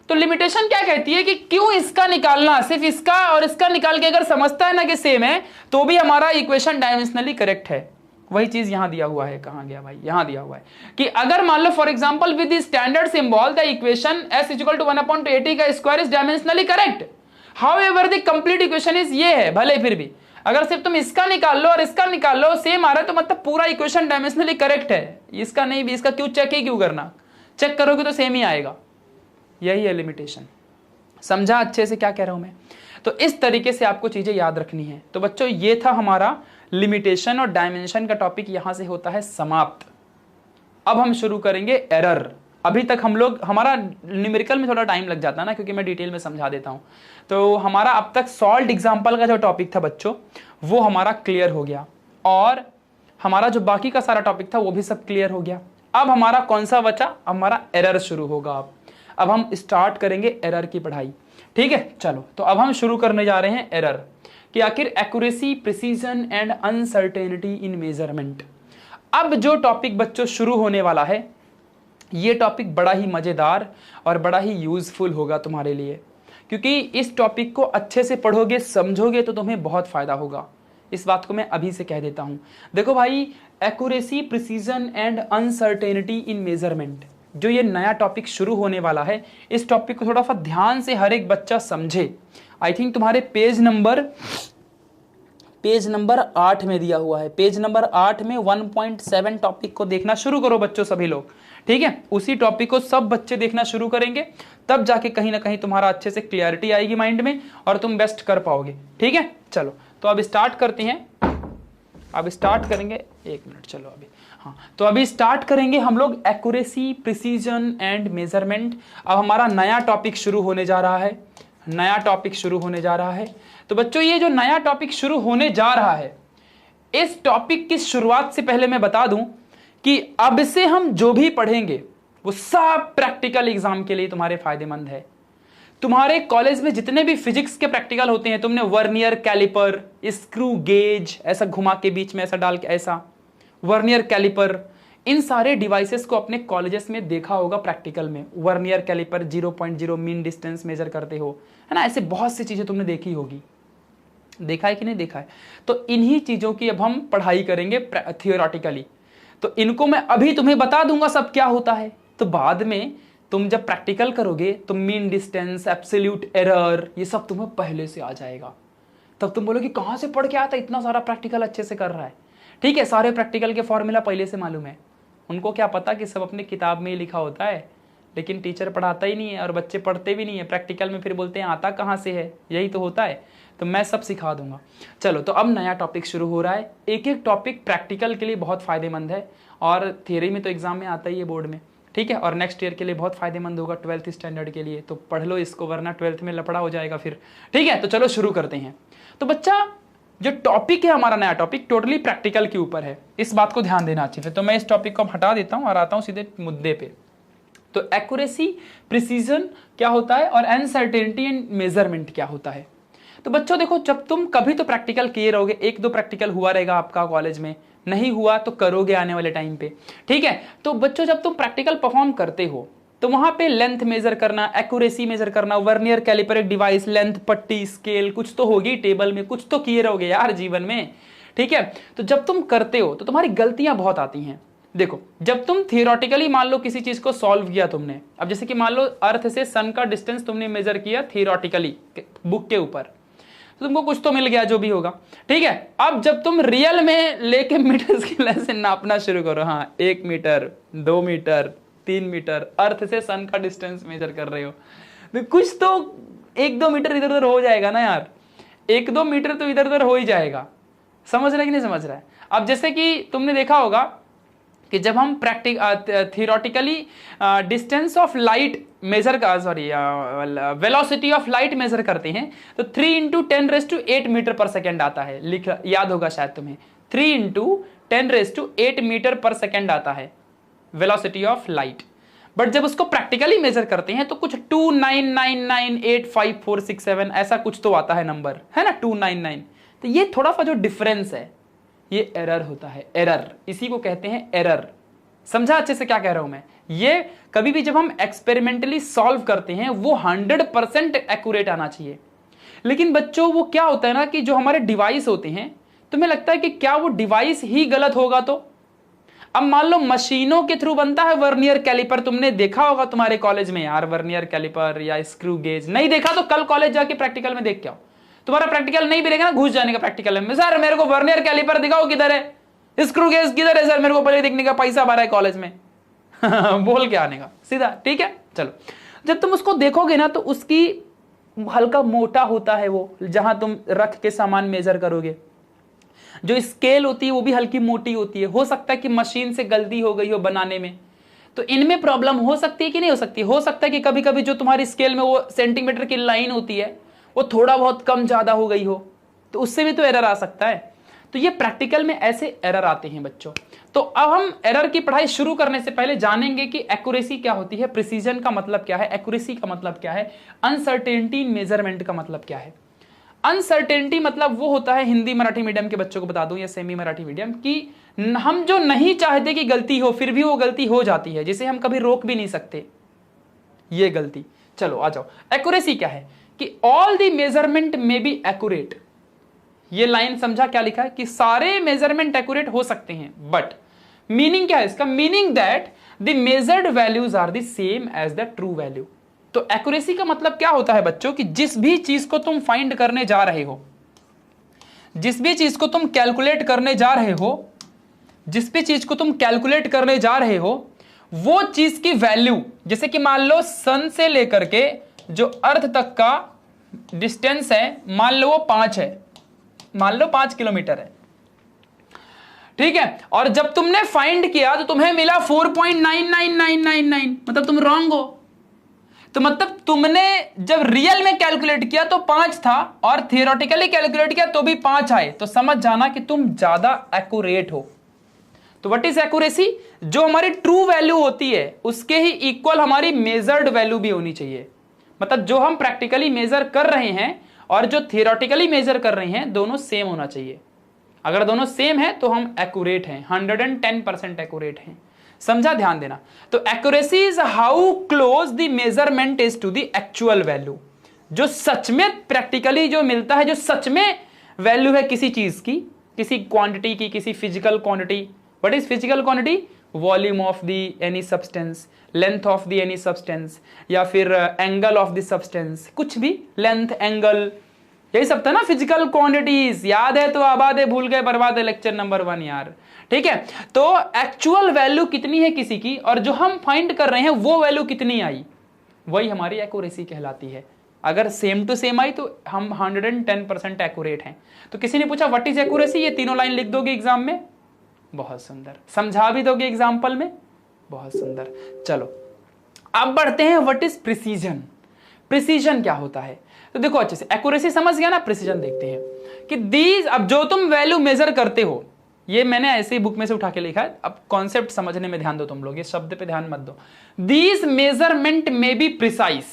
तो लिमिटेशन क्या कहती है कि क्यों इसका निकालना, सिर्फ इसका और इसका निकाल के अगर समझता है ना कि सेम है तो भी हमारा इक्वेशन डायमेंशनली करेक्ट है। वही चीज यहां दिया हुआ है, कहां गया भाई, यहां दिया हुआ है कि अगर मान लो for example with the standard symbol the equation s equal to 1/2 at का square is dimensionally correct, however the complete equation is ये है, भले फिर भी अगर सिर्फ तुम इसका निकाल लो और इसका निकाल लो सेम आ रहा है तो मतलब पूरा इक्वेशन डायमेंशनली करेक्ट है। इसका नहीं भी, इसका क्यों चेक ही क्यों करना, चेक करोगे तो सेम ही आएगा। यही है लिमिटेशन, समझा अच्छे से क्या कह रहा हूं मैं। तो इस तरीके से आपको चीजें याद रखनी है। तो बच्चों ये था हमारा लिमिटेशन और डायमेंशन का टॉपिक, यहां से होता है समाप्त। अब हम शुरू करेंगे एरर। अभी तक हम लोग, हमारा न्यूमेरिकल में थोड़ा टाइम लग जाता है ना, क्योंकि मैं डिटेल में समझा देता हूं। तो हमारा अब तक सॉल्व्ड एग्जांपल का जो टॉपिक था बच्चों वो हमारा क्लियर हो गया, और हमारा जो बाकी का सारा टॉपिक था वो भी सब क्लियर हो गया। अब हमारा कौन सा बचा, हमारा एरर शुरू होगा। अब हम स्टार्ट करेंगे एरर की पढ़ाई, ठीक है। चलो तो अब हम शुरू करने जा रहे हैं एरर कि आखिर accuracy, precision and uncertainty in measurement. अब जो टॉपिक बच्चों शुरू होने वाला है ये टॉपिक बड़ा ही मजेदार और बड़ा ही यूजफुल होगा तुम्हारे लिए, क्योंकि इस टॉपिक को अच्छे से पढ़ोगे, समझोगे तो तुम्हें बहुत फायदा होगा। इस बात को मैं अभी से कह देता हूं। देखो भाई, accuracy, precision and uncertainty in measurement, जो ये नया टॉपिक शुरू होने वाला है, इस टॉपिक को थोड़ा सा ध्यान से हर एक बच्चा समझे। आई थिंक तुम्हारे पेज नंबर 8 में दिया हुआ है। पेज नंबर 8 में 1.7 टॉपिक को देखना शुरू करो बच्चों, सभी लोग, ठीक है। उसी टॉपिक को सब बच्चे देखना शुरू करेंगे, तब जाके कहीं ना कहीं तुम्हारा अच्छे से क्लियरिटी आएगी माइंड में और तुम बेस्ट कर पाओगे, ठीक है। चलो तो अब स्टार्ट करते हैं। अब स्टार्ट करेंगे, एक मिनट, चलो अभी, हाँ, तो अभी स्टार्ट करेंगे हम लोग एक्यूरेसी, प्रिसीजन एंड मेजरमेंट। अब हमारा नया टॉपिक शुरू होने जा रहा है, नया टॉपिक शुरू होने जा रहा है। तो बच्चों ये जो नया टॉपिक शुरू होने जा रहा है, इस टॉपिक की शुरुआत से पहले मैं बता दूं कि अब से हम जो भी पढ़ेंगे वो सब प्रैक्टिकल एग्जाम के लिए तुम्हारे फायदेमंद है। तुम्हारे कॉलेज में जितने भी फिजिक्स के प्रैक्टिकल होते हैं, तुमने वर्नियर कैलिपर, स्क्रू गेज ऐसा घुमा के बीच में ऐसा डाल के, ऐसा वर्नियर कैलिपर, इन सारे डिवाइसेस को अपने कॉलेजेस में देखा होगा प्रैक्टिकल में। Vernier calliper 0.0 mean distance measure करते हो, है ना, ऐसे बहुत सी चीजें तुमने देखी होगी। देखा है कि नहीं देखा है? तो इन्हीं चीजों की अब हम पढ़ाई करेंगे थियोरेटिकली। तो इनको मैं अभी तुम्हें बता दूंगा सब क्या होता है, तो बाद में तुम जब प्रैक्टिकल करोगे तो मीन डिस्टेंस, एब्सोल्यूट एरर, ये सब तुम्हें पहले से आ जाएगा। तब तुम बोलोगे कहां से पढ़ के आता, इतना सारा प्रैक्टिकल अच्छे से कर रहा है। ठीक है, सारे प्रैक्टिकल के फॉर्मूला पहले से मालूम है। उनको क्या पता कि सब अपनी किताब में ही लिखा होता है, लेकिन टीचर पढ़ाता ही नहीं है और बच्चे पढ़ते भी नहीं है। प्रैक्टिकल में फिर बोलते हैं आता कहाँ से है, यही तो होता है। तो मैं सब सिखा दूंगा। चलो तो अब नया टॉपिक शुरू हो रहा है। एक एक टॉपिक प्रैक्टिकल के लिए बहुत फायदेमंद है, और थियरी में तो एग्जाम में आता ही है बोर्ड में, ठीक है, और नेक्स्ट ईयर के लिए बहुत फायदेमंद होगा 12th स्टैंडर्ड के लिए। तो पढ़ लो इसको, वरना 12th में लफड़ा हो जाएगा फिर। ठीक है, तो चलो शुरू करते हैं। तो बच्चा जो टॉपिक है हमारा नया टॉपिक टोटली प्रैक्टिकल के ऊपर है, इस बात को ध्यान देना अच्छे से। तो मैं इस टॉपिक को हटा देता हूं और आता हूं सीधे मुद्दे पे। तो एक्यूरेसी, प्रिसीजन क्या होता है और अनसर्टेनिटी एंड मेजरमेंट क्या होता है। तो बच्चों देखो, जब तुम कभी तो प्रैक्टिकल किए रहोगे, एक दो प्रैक्टिकल हुआ रहेगा आपका कॉलेज में, नहीं हुआ तो करोगे आने वाले टाइम पे, ठीक है। तो बच्चों जब तुम प्रैक्टिकल परफॉर्म करते हो तो वहां पे लेंथ मेजर करना, एक्यूरेसी मेजर करना, वर्नियर कैलिपर एक डिवाइस, लेंथ, पट्टी, स्केल, कुछ तो होगी टेबल में, कुछ तो किए रहोगे यार जीवन में, ठीक है। तो जब तुम करते हो तो तुम्हारी गलतियां बहुत आती हैं। देखो, जब तुम थियोरेटिकली मान लो किसी चीज को सॉल्व किया तुमने, अब जैसे कि मान लो अर्थ से सन का डिस्टेंस तुमने मेजर किया थियोरेटिकली बुक के ऊपर, तो तुमको कुछ तो मिल गया जो भी होगा, ठीक है। अब जब तुम रियल में लेके मीटर स्केल से नापना शुरू करो, हाँ 1 मीटर, 2 मीटर, 3 मीटर, अर्थ से सन का डिस्टेंस मेजर कर रहे हो, तो कुछ तो 1-2 मीटर इधर उधर हो जाएगा ना यार, 1-2 मीटर तो इधर उधर हो ही जाएगा। समझ रहा है कि नहीं समझ रहा है। अब जैसे कि तुमने देखा होगा कि जब हम theoretically distance of light measure का, sorry velocity of light measure करते हैं, तो 3 × 10⁸ मीटर पर सेकेंड आता है, लिख याद होगा शायद तुम्हें, 3 × 10⁸ मीटर पर सेकेंड आता है वेलोसिटी ऑफ लाइट। बट जब उसको प्रैक्टिकली मेजर करते हैं तो कुछ 299985467 ऐसा कुछ तो आता है नंबर, है ना, 299। तो ये थोड़ा सा जो डिफरेंस है ये एरर होता है, एरर, इसी को कहते हैं एरर। समझा अच्छे से क्या कह रहा हूं मैं। ये कभी भी जब हम एक्सपेरिमेंटली सॉल्व करते हैं वो 100% एक्यूरेट आना चाहिए। लेकिन बच्चों वो क्या होता है ना कि जो हमारे डिवाइस होते हैं, तुम्हें लगता है कि क्या वो डिवाइस ही गलत होगा। तो अब मान लो मशीनों के थ्रू बनता है वर्नियर कैलिपर, तुमने देखा होगा तुम्हारे कॉलेज में यार वर्नियर कैलिपर या स्क्रू गेज, नहीं देखा तो कल कॉलेज जाके प्रैक्टिकल में देख के आओ। तुम्हारा प्रैक्टिकल नहीं भी रहेगा ना, घुस जाने का प्रैक्टिकल में, सर मेरे को वर्नियर कैलिपर दिखाओ किधर है, स्क्रू गेज किधर है सर, मेरे को पहले देखने का, पैसा भरा है कॉलेज में बोल के आने का सीधा, ठीक है। चलो, जब तुम उसको देखोगे ना तो उसकी हल्का मोटा होता है वो, जहां तुम रख के सामान मेजर करोगे। जो स्केल होती है वो भी हल्की मोटी होती है। हो सकता है कि मशीन से गलती हो गई हो बनाने में, तो इनमें प्रॉब्लम हो सकती है कि नहीं हो सकती। हो सकता है कि कभी कभी जो तुम्हारी स्केल में वो सेंटीमीटर की लाइन होती है वो थोड़ा बहुत कम ज्यादा हो गई हो, तो उससे भी तो एरर आ सकता है। तो ये प्रैक्टिकल में ऐसे एरर आते हैं बच्चों। तो अब हम एरर की पढ़ाई शुरू करने से पहले जानेंगे कि एक्यूरेसी क्या होती है, प्रिसीजन का मतलब क्या है, एक्यूरेसी का मतलब क्या है, अनसर्टेनिटी मेजरमेंट का मतलब क्या है। अनसर्टेनिटी मतलब वो होता है, हिंदी मराठी मीडियम के बच्चों को बता दूं या सेमी मराठी मीडियम, कि हम जो नहीं चाहते कि गलती हो फिर भी वो गलती हो जाती है, जिसे हम कभी रोक भी नहीं सकते, ये गलती। चलो आ जाओ, एक्यूरेसी क्या है कि ऑल द मेजरमेंट में बी एक्यूरेट। ये लाइन समझा क्या लिखा है कि सारे मेजरमेंट एक्यूरेट हो सकते हैं, बट मीनिंग क्या है इसका, meaning that the measured values are the same as the true value. तो एक्यूरेसी का मतलब क्या होता है बच्चों कि जिस भी चीज को तुम फाइंड करने जा रहे हो, जिस भी चीज को तुम कैलकुलेट करने जा रहे हो, जिस भी चीज को तुम कैलकुलेट करने जा रहे हो, वो चीज की वैल्यू, जैसे कि मान लो सन से लेकर के जो अर्थ तक का डिस्टेंस है, मान लो वो 5 है, मान लो 5 किलोमीटर है, ठीक है। और जब तुमने फाइंड किया तो तुम्हें मिला 4.99999, मतलब तुम रॉन्ग हो। तो मतलब तुमने जब रियल में कैलकुलेट किया तो 5 था और थियोरेटिकली कैलकुलेट किया तो भी 5 आए, तो समझ जाना कि तुम ज्यादा एक्यूरेट हो। तो व्हाट इज एक्यूरेसी, जो हमारी ट्रू वैल्यू होती है उसके ही इक्वल हमारी मेजर्ड वैल्यू भी होनी चाहिए। मतलब जो हम प्रैक्टिकली मेजर कर रहे हैं और जो थियोरेटिकली मेजर कर रहे हैं दोनों सेम होना चाहिए। अगर दोनों सेम है तो हम एक्यूरेट हैं, 110% एक्यूरेट हैं। समझा, ध्यान देना। तो accuracy is how close the measurement is to the actual value. जो सच में प्रैक्टिकली जो मिलता है, जो सच में वैल्यू है किसी चीज की, किसी क्वांटिटी की, किसी physical quantity. What is physical quantity, volume of the any substance, length of the any substance, या फिर एंगल ऑफ द सब्सटेंस, कुछ भी, लेंथ, एंगल, यही सब था ना फिजिकल क्वांटिटीज। याद है तो आबाद है, भूल गए बर्बाद है, लेक्चर नंबर 1 यार, ठीक है। तो एक्चुअल वैल्यू कितनी है किसी की और जो हम फाइंड कर रहे हैं वो वैल्यू कितनी आई, वही हमारी एक्यूरेसी कहलाती है। अगर सेम टू सेम आई तो हम 110% एक्यूरेट हैं। तो किसी ने पूछा व्हाट इज एक्यूरेसी, ये तीनों लाइन लिख दोगे एग्जाम में, बहुत सुंदर। समझा भी दोगे एग्जाम्पल में, बहुत सुंदर। चलो अब बढ़ते हैं, व्हाट इज प्रिसीजन। प्रिसीजन क्या होता है, तो देखो अच्छे से, एक्यूरेसी समझ गया ना, प्रिसीजन देखते हैं कि दीज, अब जो तुम वैल्यू मेजर करते हो, ये मैंने ऐसे ही बुक में से उठा के लिखा है, अब कॉन्सेप्ट समझने में ध्यान दो तुम लोग, ये शब्द पे ध्यान मत दो। दीज मेजरमेंट में बी प्रिसाइज,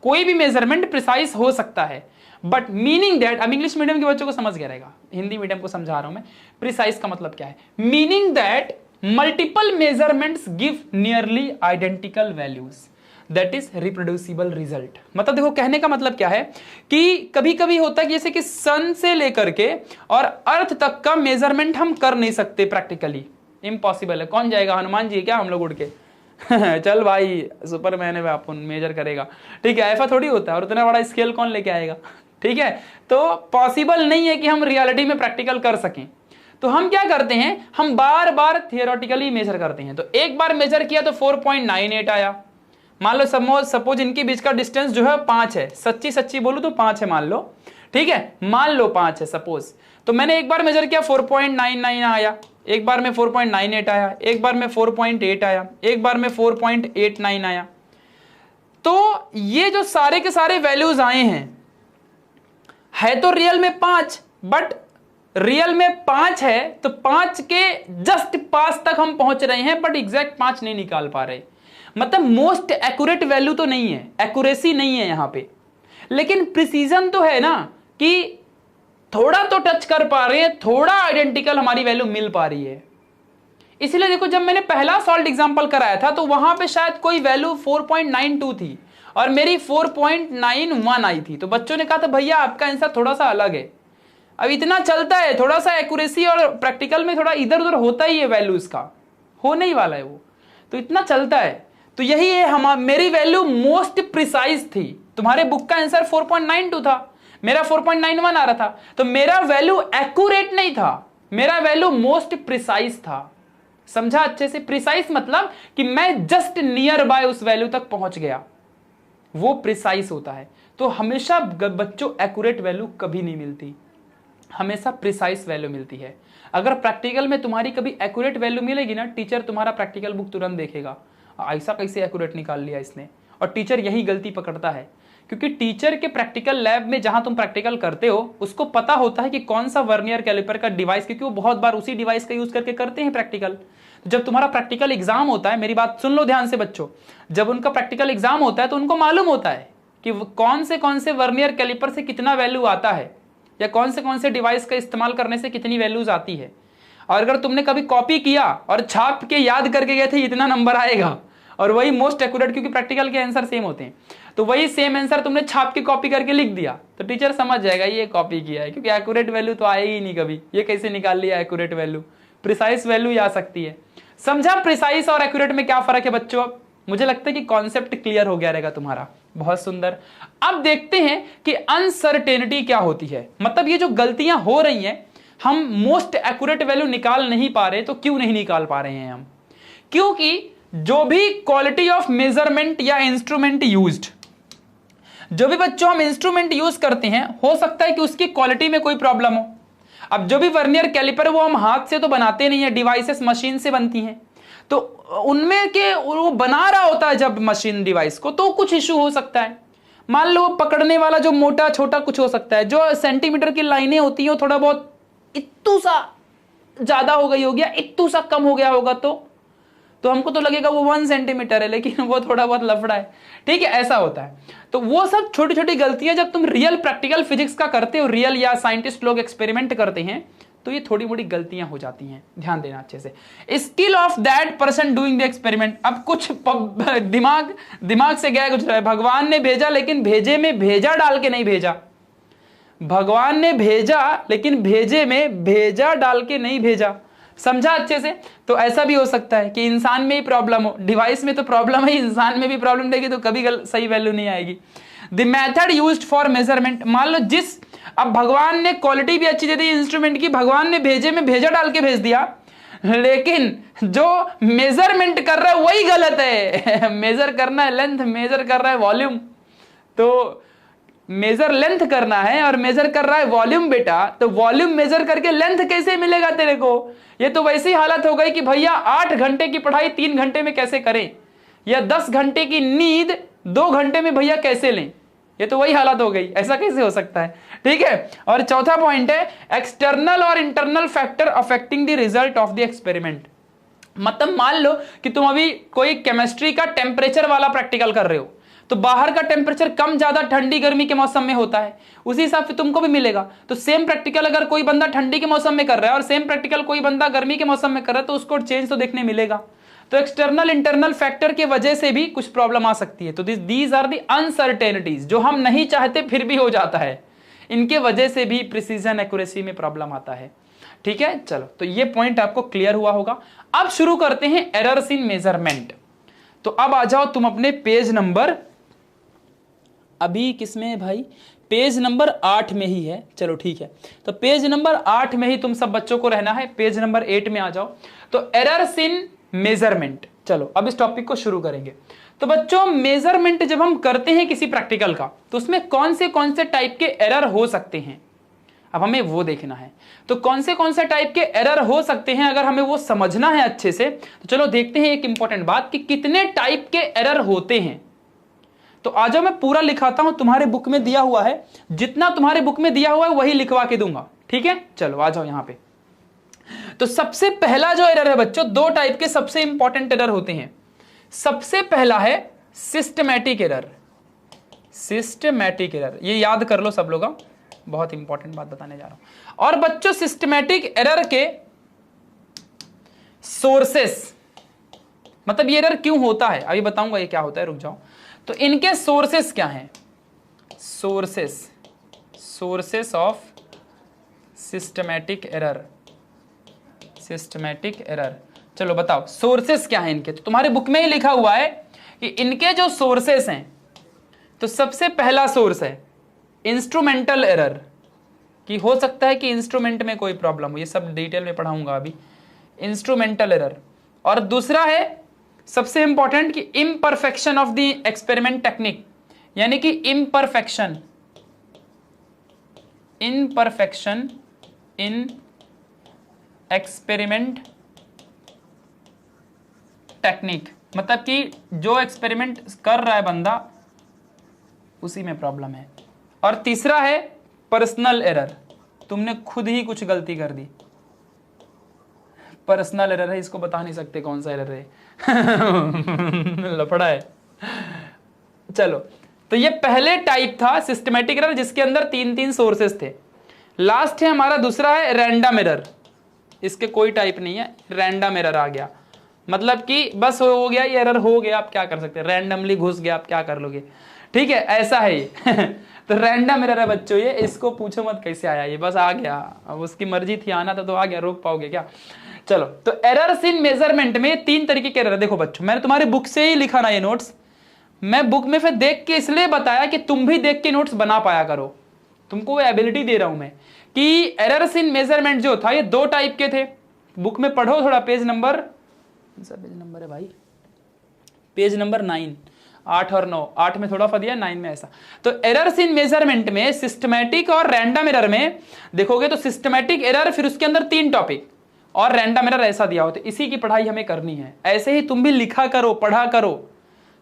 कोई भी मेजरमेंट प्रिसाइज हो सकता है, बट मीनिंग दैट, अब इंग्लिश मीडियम के बच्चों को समझ गया रहेगा, हिंदी मीडियम को समझा रहा हूं मैं, प्रिसाइज का मतलब क्या है, meaning that multiple measurements give nearly identical values, that is reproducible result. मतलब देखो कहने का मतलब क्या है कि कभी कभी होता है कि जैसे कि सन से लेकर के और अर्थ तक का मेजरमेंट हम कर नहीं सकते प्रैक्टिकली, इम्पॉसिबल है। कौन जाएगा, हनुमान जी क्या हम लोग उड़ के चल भाई सुपरमैन है अपन मेजर करेगा, ठीक है, ऐसा थोड़ी होता है, और उतना बड़ा स्केल कौन लेके आएगा, ठीक है। तो पॉसिबल नहीं है कि हम रियलिटी में प्रैक्टिकल कर सकें। तो हम क्या करते हैं, हम बार बार थियोरेटिकली मेजर करते हैं। तो एक बार मेजर किया तो 4.98 आया, मान लो सपोज इनके बीच का डिस्टेंस जो है 5 है, सच्ची सच्ची बोलूं तो 5 है मान लो, ठीक है, मान लो 5 है सपोज। तो मैंने एक बार मेजर किया 4.99 आया, एक बार में 4.98 आया, एक बार में 4.8 आया, एक बार में 4.89 आया। तो ये जो सारे के सारे वैल्यूज आए हैं, है तो रियल में 5, बट रियल में 5 है तो 5 के जस्ट पास तक हम पहुंच रहे हैं, बट एग्जैक्ट 5 नहीं निकाल पा रहे। मतलब मोस्ट एक्यूरेट वैल्यू तो नहीं है, एक्यूरेसी नहीं है यहां पे, लेकिन प्रिसीजन तो है ना, कि थोड़ा तो टच कर पा रहे हैं, थोड़ा आइडेंटिकल हमारी वैल्यू मिल पा रही है। इसलिए देखो जब मैंने पहला सॉल्ट एग्जांपल कराया था तो वहां पे शायद कोई वैल्यू 4.92 थी और मेरी 4.91 आई थी, तो बच्चों ने कहा था भैया आपका आंसर थोड़ा सा अलग है। अब इतना चलता है, थोड़ा सा एक्यूरेसी और प्रैक्टिकल में थोड़ा इधर उधर होता ही है वैल्यूज का, होने ही वाला है वो, तो इतना चलता है। तो यही है, मेरी वैल्यू मोस्ट प्रिसाइज थी, तुम्हारे बुक का आंसर 4.92 था, मेरा 4.91 आ रहा था, तो मेरा वैल्यू एक्यूरेट नहीं था, मेरा वैल्यू मोस्ट प्रिसाइज था। समझा अच्छे से? प्रिसाइज मतलब कि मैं जस्ट नियर बाय उस वैल्यू तक पहुंच गया, वो प्रिसाइज होता है। तो हमेशा बच्चों एक्यूरेट वैल्यू कभी नहीं मिलती, हमेशा प्रिसाइज वैल्यू मिलती है। अगर प्रैक्टिकल में तुम्हारी कभी एक्यूरेट वैल्यू मिलेगी ना, टीचर तुम्हारा प्रैक्टिकल बुक तुरंत देखेगा, ऐसा कैसे एक्यूरेट निकाल लिया इसने, और टीचर यही गलती पकड़ता है, क्योंकि टीचर के प्रैक्टिकल लैब में जहां तुम प्रैक्टिकल करते हो उसको पता होता है कि कौन सा वर्नियर कैलिपर का डिवाइस, क्योंकि वो बहुत बार उसी डिवाइस का यूज करके करते हैं प्रैक्टिकल। जब तुम्हारा प्रैक्टिकल एग्जाम होता है, मेरी बात सुन लो ध्यान से बच्चों, जब उनका प्रैक्टिकल एग्जाम होता है तो उनको मालूम होता है कि कौन से वर्नियर कैलिपर से कितना वैल्यू आता है, या कौन से डिवाइस का इस्तेमाल करने से कितनी वैल्यूज आती है। और अगर तुमने कभी कॉपी किया और छाप के याद करके गए थे इतना नंबर आएगा, और वही मोस्ट एक्यूरेट, क्योंकि प्रैक्टिकल के आंसर सेम होते हैं, तो वही सेम आंसर तुमने छाप के कॉपी करके लिख दिया तो टीचर समझ जाएगा ये कॉपी किया है, क्योंकि एक्यूरेट वैल्यू तो आएगी ही नहीं कभी, ये कैसे निकाल लिया एक्यूरेट वैल्यू। प्रिसाइज वैल्यू आ सकती है। समझा प्रिसाइज और एक्यूरेट में क्या फर्क है बच्चों? अब मुझे लगता है कि कॉन्सेप्ट क्लियर हो गया रहेगा तुम्हारा। बहुत सुंदर। अब देखते हैं कि अनसर्टेनिटी क्या होती है, मतलब ये जो गलतियां हो रही हैं, हम मोस्ट एक्यूरेट वैल्यू निकाल नहीं पा रहे, तो क्यों नहीं निकाल पा रहे हैं हम? क्योंकि जो भी क्वालिटी ऑफ मेजरमेंट या इंस्ट्रूमेंट यूज्ड, जो भी बच्चों हम इंस्ट्रूमेंट यूज करते हैं, हो सकता है कि उसकी क्वालिटी में कोई प्रॉब्लम हो। अब जो भी वर्नियर कैलिपर वो हम हाथ से तो बनाते नहीं है, डिवाइसेस मशीन से बनती हैं, तो उनमें के वो बना रहा होता है जब मशीन डिवाइस को, तो कुछ इश्यू हो सकता है। मान लो पकड़ने वाला जो मोटा छोटा कुछ हो सकता है, जो सेंटीमीटर की लाइनें होती हैं थोड़ा बहुत इत्तू सा ज्यादा हो गई होगी, इत्तू सा कम हो गया होगा, तो हमको तो लगेगा वो 1 सेंटीमीटर है, लेकिन वो थोड़ा बहुत लफड़ा है, ठीक है, ऐसा होता है। तो वो सब छोटी छोटी गलतियां जब तुम रियल प्रैक्टिकल फिजिक्स का करते हो, रियल या साइंटिस्ट लोग एक्सपेरिमेंट करते हैं, तो ये थोड़ी मोटी गलतियां हो जाती हैं, ध्यान देना अच्छे से। Skill of that person doing the experiment. अब कुछ दिमाग से गया गुजरा है, भगवान ने भेजा लेकिन भेजे में भेजा डाल के नहीं भेजा, भगवान ने भेजा लेकिन भेजे में भेजा डाल के नहीं भेजा। समझा अच्छे से? तो ऐसा भी हो सकता है कि इंसान में ही प्रॉब्लम हो, डिवाइस में तो प्रॉब्लम है, इंसान में भी प्रॉब्लम रहेगी तो कभी सही वैल्यू नहीं आएगी। The method used for measurement, मान लो अब भगवान ने क्वालिटी भी अच्छी दे दी इंस्ट्रूमेंट की, भगवान ने भेजे में भेजा डाल के भेज दिया, लेकिन जो मेजरमेंट कर रहा है वही गलत है। मेजर करना है लेंथ, मेजर कर रहा है वॉल्यूम, तो मेजर लेंथ करना है और मेजर कर रहा है वॉल्यूम बेटा, तो वॉल्यूम मेजर करके लेंथ कैसे मिलेगा तेरे को? ये तो वैसी हालत हो गई कि भैया 8 घंटे की पढ़ाई 3 घंटे में कैसे करें, या 10 घंटे की नींद 2 घंटे में भैया कैसे लें? ये तो वही हालत हो गई, ऐसा कैसे हो सकता है? ठीक है। और चौथा पॉइंट है एक्सटर्नल और internal factor affecting the result of the experiment. मतलब मान लो कि तुम अभी कोई केमिस्ट्री का टेम्परेचर वाला प्रैक्टिकल कर रहे हो, तो बाहर का टेम्परेचर कम ज्यादा ठंडी गर्मी के मौसम में होता है, उसी हिसाब से तुमको भी मिलेगा। तो सेम प्रैक्टिकल अगर कोई बंदा ठंडी के मौसम में कर रहा है और सेम प्रैक्टिकल कोई बंदा गर्मी के मौसम में कर रहा है, तो उसको चेंज तो देखने मिलेगा। तो एक्सटर्नल इंटरनल फैक्टर की वजह से भी कुछ प्रॉब्लम आ सकती है। तो दीज आर दी अनसर्टेनिटीज, जो हम नहीं चाहते फिर भी हो जाता है, इनके वजह से भी प्रिसीजन एक्यूरेसी में प्रॉब्लम आता है। ठीक है, चलो तो ये पॉइंट आपको क्लियर हुआ होगा। अब शुरू करते हैं एरर्स इन मेजरमेंट। तो अब आ जाओ तुम अपने पेज नंबर, अभी किसमें है भाई, पेज नंबर 8 में ही है। चलो ठीक है, तो पेज नंबर 8 में ही तुम सब बच्चों को रहना है। पेज नंबर 8 में आ जाओ। तो एरर्स इन मेजरमेंट, चलो अब इस टॉपिक को शुरू करेंगे। तो बच्चों मेजरमेंट जब हम करते हैं किसी प्रैक्टिकल का, तो उसमें कौन से टाइप के एरर हो सकते हैं, अब हमें वो देखना है। तो कौन से टाइप के एरर हो सकते हैं, अगर हमें वो समझना है अच्छे से, तो चलो देखते हैं एक इंपॉर्टेंट बात कि कितने टाइप के एरर होते हैं। तो आ जाओ, मैं पूरा लिखाता हूं, तुम्हारे बुक में दिया हुआ है, जितना तुम्हारे बुक में दिया हुआ है वही लिखवा के दूंगा। ठीक है, चलो आ जाओ यहां पे। तो सबसे पहला जो एरर है बच्चों, दो टाइप के सबसे इंपॉर्टेंट एरर होते हैं। सबसे पहला है सिस्टमैटिक एरर। सिस्टमैटिक एरर, ये याद कर लो सब लोग, बहुत इंपॉर्टेंट बात बताने जा रहा हूं। और बच्चों सिस्टमैटिक एरर के सोर्सेस, मतलब ये एरर क्यों होता है अभी बताऊंगा ये क्या होता है, रुक जाओ। तो इनके सोर्सेस क्या हैं, sources of systematic error. Systematic error, चलो बताओ सोर्सेस क्या हैं इनके। तो तुम्हारे बुक में ही लिखा हुआ है कि इनके जो सोर्सेस हैं, तो सबसे पहला सोर्स है इंस्ट्रूमेंटल एरर, कि हो सकता है कि इंस्ट्रूमेंट में कोई प्रॉब्लम हो, ये सब डिटेल में पढ़ाऊंगा अभी, इंस्ट्रूमेंटल एरर। और दूसरा है सबसे इंपॉर्टेंट कि imperfection of the experiment technique, यानी कि इम्परफेक्शन इन एक्सपेरिमेंट टेक्निक, मतलब कि जो एक्सपेरिमेंट कर रहा है बंदा उसी में प्रॉब्लम है। और तीसरा है पर्सनल एरर, तुमने खुद ही कुछ गलती कर दी, पर्सनल एरर है, इसको बता नहीं सकते कौन सा एरर है लफड़ा है। चलो, तो ये पहले टाइप था सिस्टमैटिक एरर, जिसके अंदर 3 सोर्सेस थे। लास्ट है हमारा दूसरा है रैंडम एरर, इसके कोई टाइप नहीं है, रैंडम एरर आ गया, मतलब कि बस हो गया ये एरर हो गया, आप क्या कर सकते हैं, रैंडमली घुस गया, आप क्या कर लोगे। ठीक है, ऐसा है ये तो रैंडम एरर है बच्चों ये, इसको पूछो मत कैसे आया, ये बस आ गया, अब उसकी मर्जी थी आना था तो आ गया, रोक पाओगे क्या। चलो, तो एरर्स इन मेजरमेंट में 3 तरीके के एरर। देखो बच्चों, मैंने तुम्हारे बुक से ही लिखा ना ये नोट्स, मैं बुक में फिर देख के इसलिए बताया कि तुम भी देख के नोट्स बना पाया करो, तुमको वो एबिलिटी दे रहा हूं मैं कि एरर्स इन मेजरमेंट जो था ये 2 टाइप के थे। बुक में पढ़ो थोड़ा, पेज नंबर है भाई, पेज नंबर 9, 8 और 9, 8 में थोड़ा सा दिया, 9 में ऐसा। तो एरर्स इन मेजरमेंट में सिस्टमैटिक और रैंडम एरर में देखोगे तो सिस्टमैटिक एरर, फिर उसके अंदर 3 टॉपिक, और रैंडम एरर ऐसा दिया होता है। इसी की पढ़ाई हमें करनी है, ऐसे ही तुम भी लिखा करो, पढ़ा करो,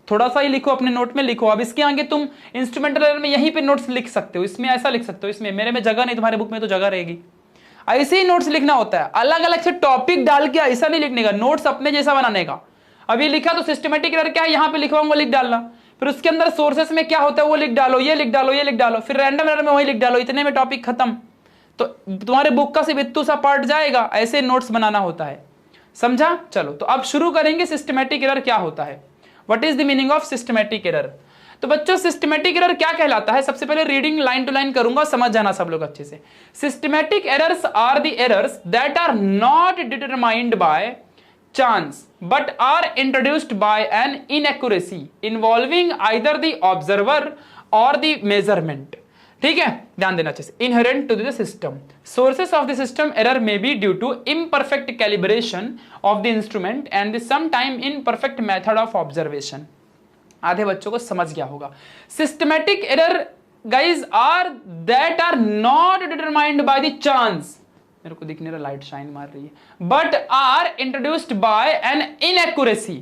थोड़ा सा ही लिखो, अपने नोट में लिखो। अब इसके आगे तुम इंस्ट्रूमेंटल एरर में यहीं पे नोट्स लिख सकते हो, इसमें ऐसा लिख सकते हो, इसमें मेरे में जगह नहीं, तुम्हारे बुक में तो जगह रहेगी। ऐसे ही नोट्स लिखना होता है, अलग अलग से टॉपिक डाल के ऐसा नहीं लिखने का, नोट्स अपने जैसा बनाने का। अभी लिखा तो सिस्टमैटिक एरर क्या है, यहाँ पे लिखवाऊंगा, लिख डालना, फिर उसके अंदर सोर्सेस में क्या होता है वो लिख डालो, ये लिख डालो, ये लिख डालो, फिर रैंडम एरर में वही लिख डालो, इतने में टॉपिक खत्म। तो तुम्हारे बुक का सिर्फ इत्तू सा पार्ट जाएगा, ऐसे नोट्स बनाना होता है, समझा। चलो, तो अब शुरू करेंगे सिस्टमैटिक एरर क्या होता है, what is the meaning of systematic error. तो बच्चों सिस्टमैटिक एरर क्या कहलाता है, सबसे पहले रीडिंग लाइन टू लाइन करूंगा, समझ जाना सब लोग अच्छे से। Systematic errors are the errors that are not determined by chance but are introduced by an inaccuracy involving either the observer or the measurement। ठीक है, ध्यान देना अच्छे से। inherent to the system, sources of the system error may be due to imperfect calibration of the instrument and the sometime imperfect method of observation। आधे बच्चों को समझ गया होगा। systematic error guys are that are not determined by the chance, मेरे को दिखने रहा लाइट शाइन मार रही है, but are introduced by an inaccuracy.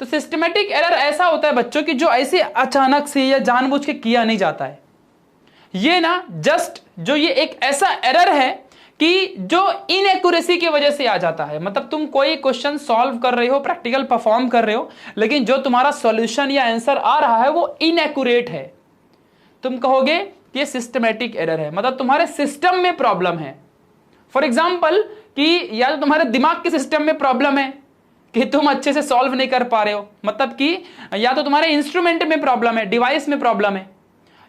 तो सिस्टमैटिक एरर ऐसा होता है बच्चों की जो ऐसे अचानक से या जानबूझ के किया नहीं जाता है, ये ना जस्ट जो ये एक ऐसा एरर है कि जो इनएक्यूरेसी की वजह से आ जाता है। मतलब तुम कोई क्वेश्चन सॉल्व कर रहे हो, प्रैक्टिकल परफॉर्म कर रहे हो, लेकिन जो तुम्हारा सॉल्यूशन या आंसर आ रहा है वो इनएक्यूरेट है। तुम कहोगे ये सिस्टमैटिक एरर है, मतलब तुम्हारे सिस्टम में प्रॉब्लम है। फॉर एग्जाम्पल कि या तो तुम्हारे दिमाग के सिस्टम में प्रॉब्लम है कि तुम अच्छे से सॉल्व नहीं कर पा रहे हो, मतलब कि या तो तुम्हारे इंस्ट्रूमेंट में प्रॉब्लम है, डिवाइस में प्रॉब्लम है,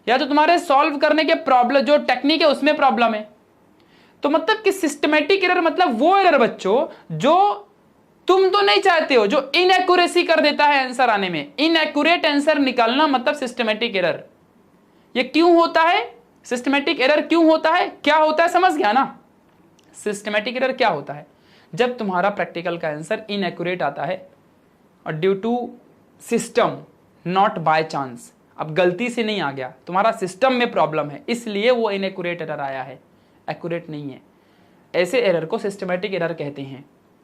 या तो तुम्हारे सॉल्व करने के प्रॉब्लम जो टेक्निक है उसमें प्रॉब्लम है। तो मतलब कि सिस्टमैटिक एरर मतलब वो एरर बच्चों जो तुम तो नहीं चाहते हो, जो इनएक्यूरेसी कर देता है आंसर आने में। इनएक्यूरेट आंसर निकालना मतलब सिस्टमैटिक एरर। ये क्यों होता है? सिस्टमैटिक एरर क्यों होता है, क्या होता है, समझ गया ना? सिस्टमैटिक एरर क्या होता है? जब तुम्हारा प्रैक्टिकल का आंसर इनएक्यूरेट आता है और due to system, not by chance, अब गलती से नहीं आ गया, तुम्हारा सिस्टम में प्रॉब्लम है, इसलिए वो इनएक्यूरेट एरर आया है, एक्यूरेट नहीं है। ऐसे एरर को सिस्टमैटिक एरर कहते हैं।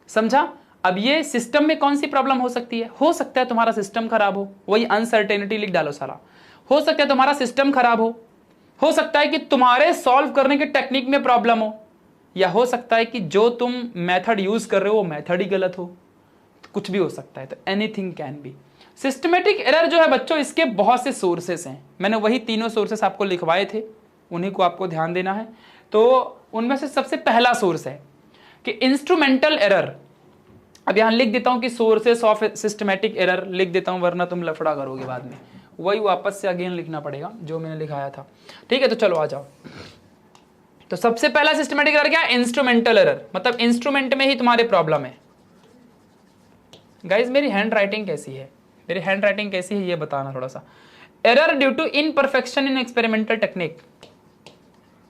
समझा? अब ये सिस्टम में कौन सी प्रॉब्लम हो सकती है? हो सकता है तुम्हारा सिस्टम खराब हो, वही अनसर्टेनिटी लिख डालो सारा। हो सकता है तुम्हारा सिस्टम खराब हो सकता है कि तुम्हारे सॉल्व करने के टेक्निक में प्रॉब्लम हो, या हो सकता है कि जो तुम मेथड यूज कर रहे हो वो मेथड ही गलत हो, कुछ भी हो सकता है। तो anything can be. Systematic error जो है बच्चों, इसके बहुत से सोर्सेस हैं। मैंने वही तीनों सोर्सेस आपको लिखवाए थे, उन्हीं को आपको ध्यान देना है। तो उनमें से सबसे पहला सोर्स है कि इंस्ट्रूमेंटल एरर। अब यहां लिख देता हूं कि सोर्सेस ऑफ सिस्टमैटिक एरर लिख देता हूं, वरना तुम लफड़ा करोगे बाद में, वही वापस से अगेन लिखना पड़ेगा जो मैंने लिखाया था। ठीक है, तो चलो आ जाओ। तो सबसे पहला सिस्टमैटिक एरर क्या है? इंस्ट्रूमेंटल एरर, मतलब इंस्ट्रूमेंट में ही तुम्हारे प्रॉब्लम है। गाइज मेरी हैंड राइटिंग कैसी है, मेरी हैंड राइटिंग कैसी है ये बताना थोड़ा सा। Error due to imperfection in experimental technique.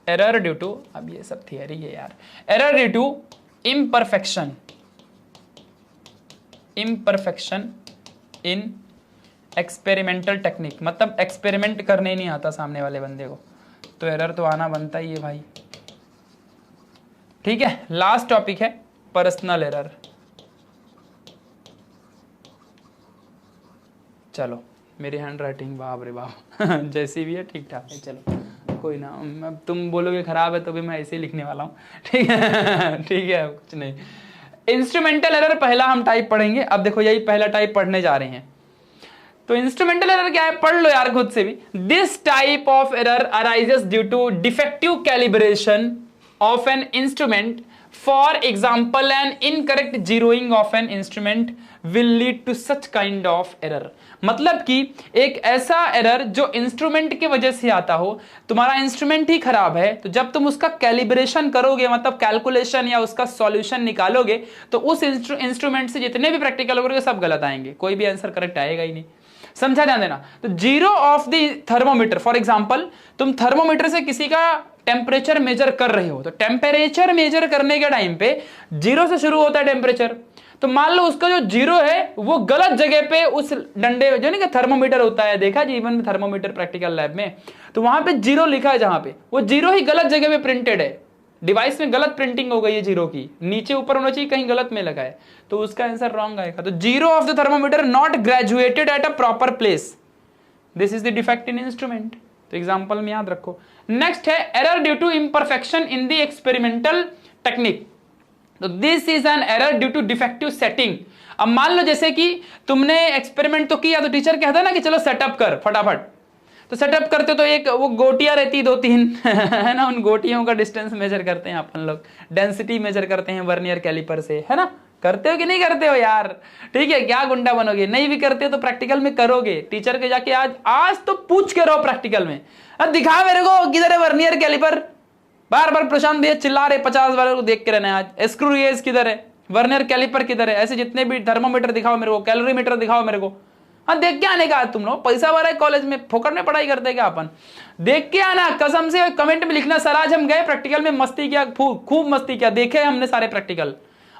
Error due to, अब ये सब थियरी है यार। Error due to imperfection in experimental technique, मतलब एक्सपेरिमेंट करने नहीं आता सामने वाले बंदे को, तो एरर तो आना बनता ही है भाई। ठीक है, लास्ट टॉपिक है पर्सनल एरर। चलो मेरी हैंड राइटिंग बाप रे बाप जैसी भी है ठीक ठाक है, चलो कोई ना। अब तुम बोलोगे खराब है तो भी मैं ऐसे ही लिखने वाला हूँ। ठीक है ठीक है, कुछ नहीं। इंस्ट्रूमेंटल एरर पहला हम टाइप पढ़ेंगे। अब देखो यही पहला टाइप पढ़ने जा रहे हैं। तो इंस्ट्रूमेंटल एरर क्या है, पढ़ लो यार खुद से भी। This type of error arises due to defective calibration of an instrument. For example an incorrect zeroing of an instrument will lead to such kind of error. मतलब कि एक ऐसा एरर जो इंस्ट्रूमेंट की वजह से आता हो, तुम्हारा इंस्ट्रूमेंट ही खराब है, तो जब तुम उसका कैलिब्रेशन करोगे, मतलब कैलकुलेशन या उसका सॉल्यूशन निकालोगे, तो उस इंस्ट्रूमेंट से जितने भी प्रैक्टिकल करोगे सब गलत आएंगे, कोई भी आंसर करेक्ट आएगा ही नहीं। समझा, ध्यान देना। तो zero of the thermometer, for example तुम थर्मोमीटर से किसी का टेम्परेचर मेजर कर रहे हो, तो टेम्परेचर मेजर करने के टाइम पे जीरो से शुरू होता है टेम्परेचर। तो मान लो उसका जो जीरो है वो गलत जगह पे उस डंडे जो नहीं थर्मोमीटर होता है, देखा जीवन में थर्मोमीटर प्रैक्टिकल लैब में, तो वहां पे जीरो लिखा है, जहां पे वो जीरो ही गलत जगह पे प्रिंटेड है, डिवाइस में गलत प्रिंटिंग हो गई है जीरो की, नीचे ऊपर होना चाहिए, कहीं गलत में लगा है, तो उसका आंसर रॉन्ग आएगा। तो zero of the thermometer not graduated at a proper place, this is the defect in instrument. तो एग्जांपल में याद रखो। नेक्स्ट है error due to imperfection in the experimental technique. तो this is an error due to defective setting. अब मान लो जैसे कि तुमने एक्सपेरिमेंट तो किया, तो टीचर कहता है ना कि चलो सेटअप कर फटाफट, तो सेटअप करते तो एक वो गोटियां रहती 2-3 है ना, उन गोटियों का डिस्टेंस मेजर करते हैं अपन लोग, डेंसिटी मेजर करते हैं वर्नियर कैलिपर से, है ना। करते हो कि नहीं करते हो यार? ठीक है, क्या गुंडा बनोगे? नहीं भी करते हो तो प्रैक्टिकल में करोगे, टीचर के जाके आज तो पूछ के रहो प्रैक्टिकल में, अब दिखा मेरे को किधर है वर्नियर कैलिपर। बार बार प्रशांत भैया चिल्ला रहे 50 बार को देख के रहना है, आज स्क्रू गेज किधर है, वर्नियर कैलिपर किधर है, ऐसे जितने भी थर्मोमीटर दिखाओ मेरे को, कैलोरीमीटर दिखाओ मेरे को। हाँ देख के आने का, तुम लोग पैसा भरा है कॉलेज में, फोकट में पढ़ाई करते क्या अपन? देख के आना कसम से, कमेंट में लिखना सर आज हम गए प्रैक्टिकल में, मस्ती किया, खूब मस्ती किया, देखे हमने सारे प्रैक्टिकल,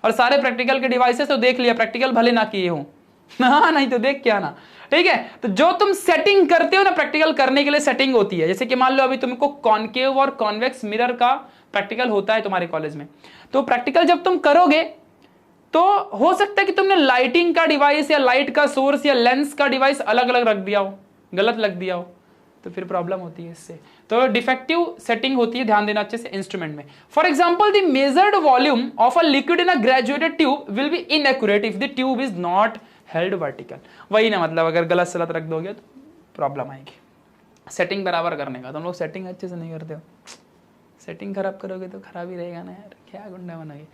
और सारे प्रैक्टिकल के डिवाइसेस तो देख लिया, प्रैक्टिकल भले ना किए हो हाँ नहीं तो देख के आना। ठीक है, तो जो तुम सेटिंग करते हो ना प्रैक्टिकल करने के लिए, सेटिंग होती है, जैसे कि मान लो अभी तुमको कॉनकेव और कॉन्वेक्स मिरर का प्रैक्टिकल होता है तुम्हारे कॉलेज में, तो प्रैक्टिकल जब तुम करोगे तो हो सकता है कि तुमने लाइटिंग का डिवाइस या लाइट का सोर्स या लेंस का डिवाइस अलग अलग रख दिया हो, गलत लग दिया हो, तो फिर प्रॉब्लम होती है इससे। तो डिफेक्टिव सेटिंग होती है, ध्यान देना अच्छे से इंस्ट्रूमेंट में। For example the measured volume of a liquid in a graduated tube will be inaccurate if the tube is not held vertical. वही ना, मतलब अगर गलत सलत रख दोगे तो प्रॉब्लम आएगी। सेटिंग बराबर करने का, तुम लोग सेटिंग अच्छे से नहीं करते हो, सेटिंग खराब करोगे तो खराब ही रहेगा ना यार, क्या गुंडा बनोगे।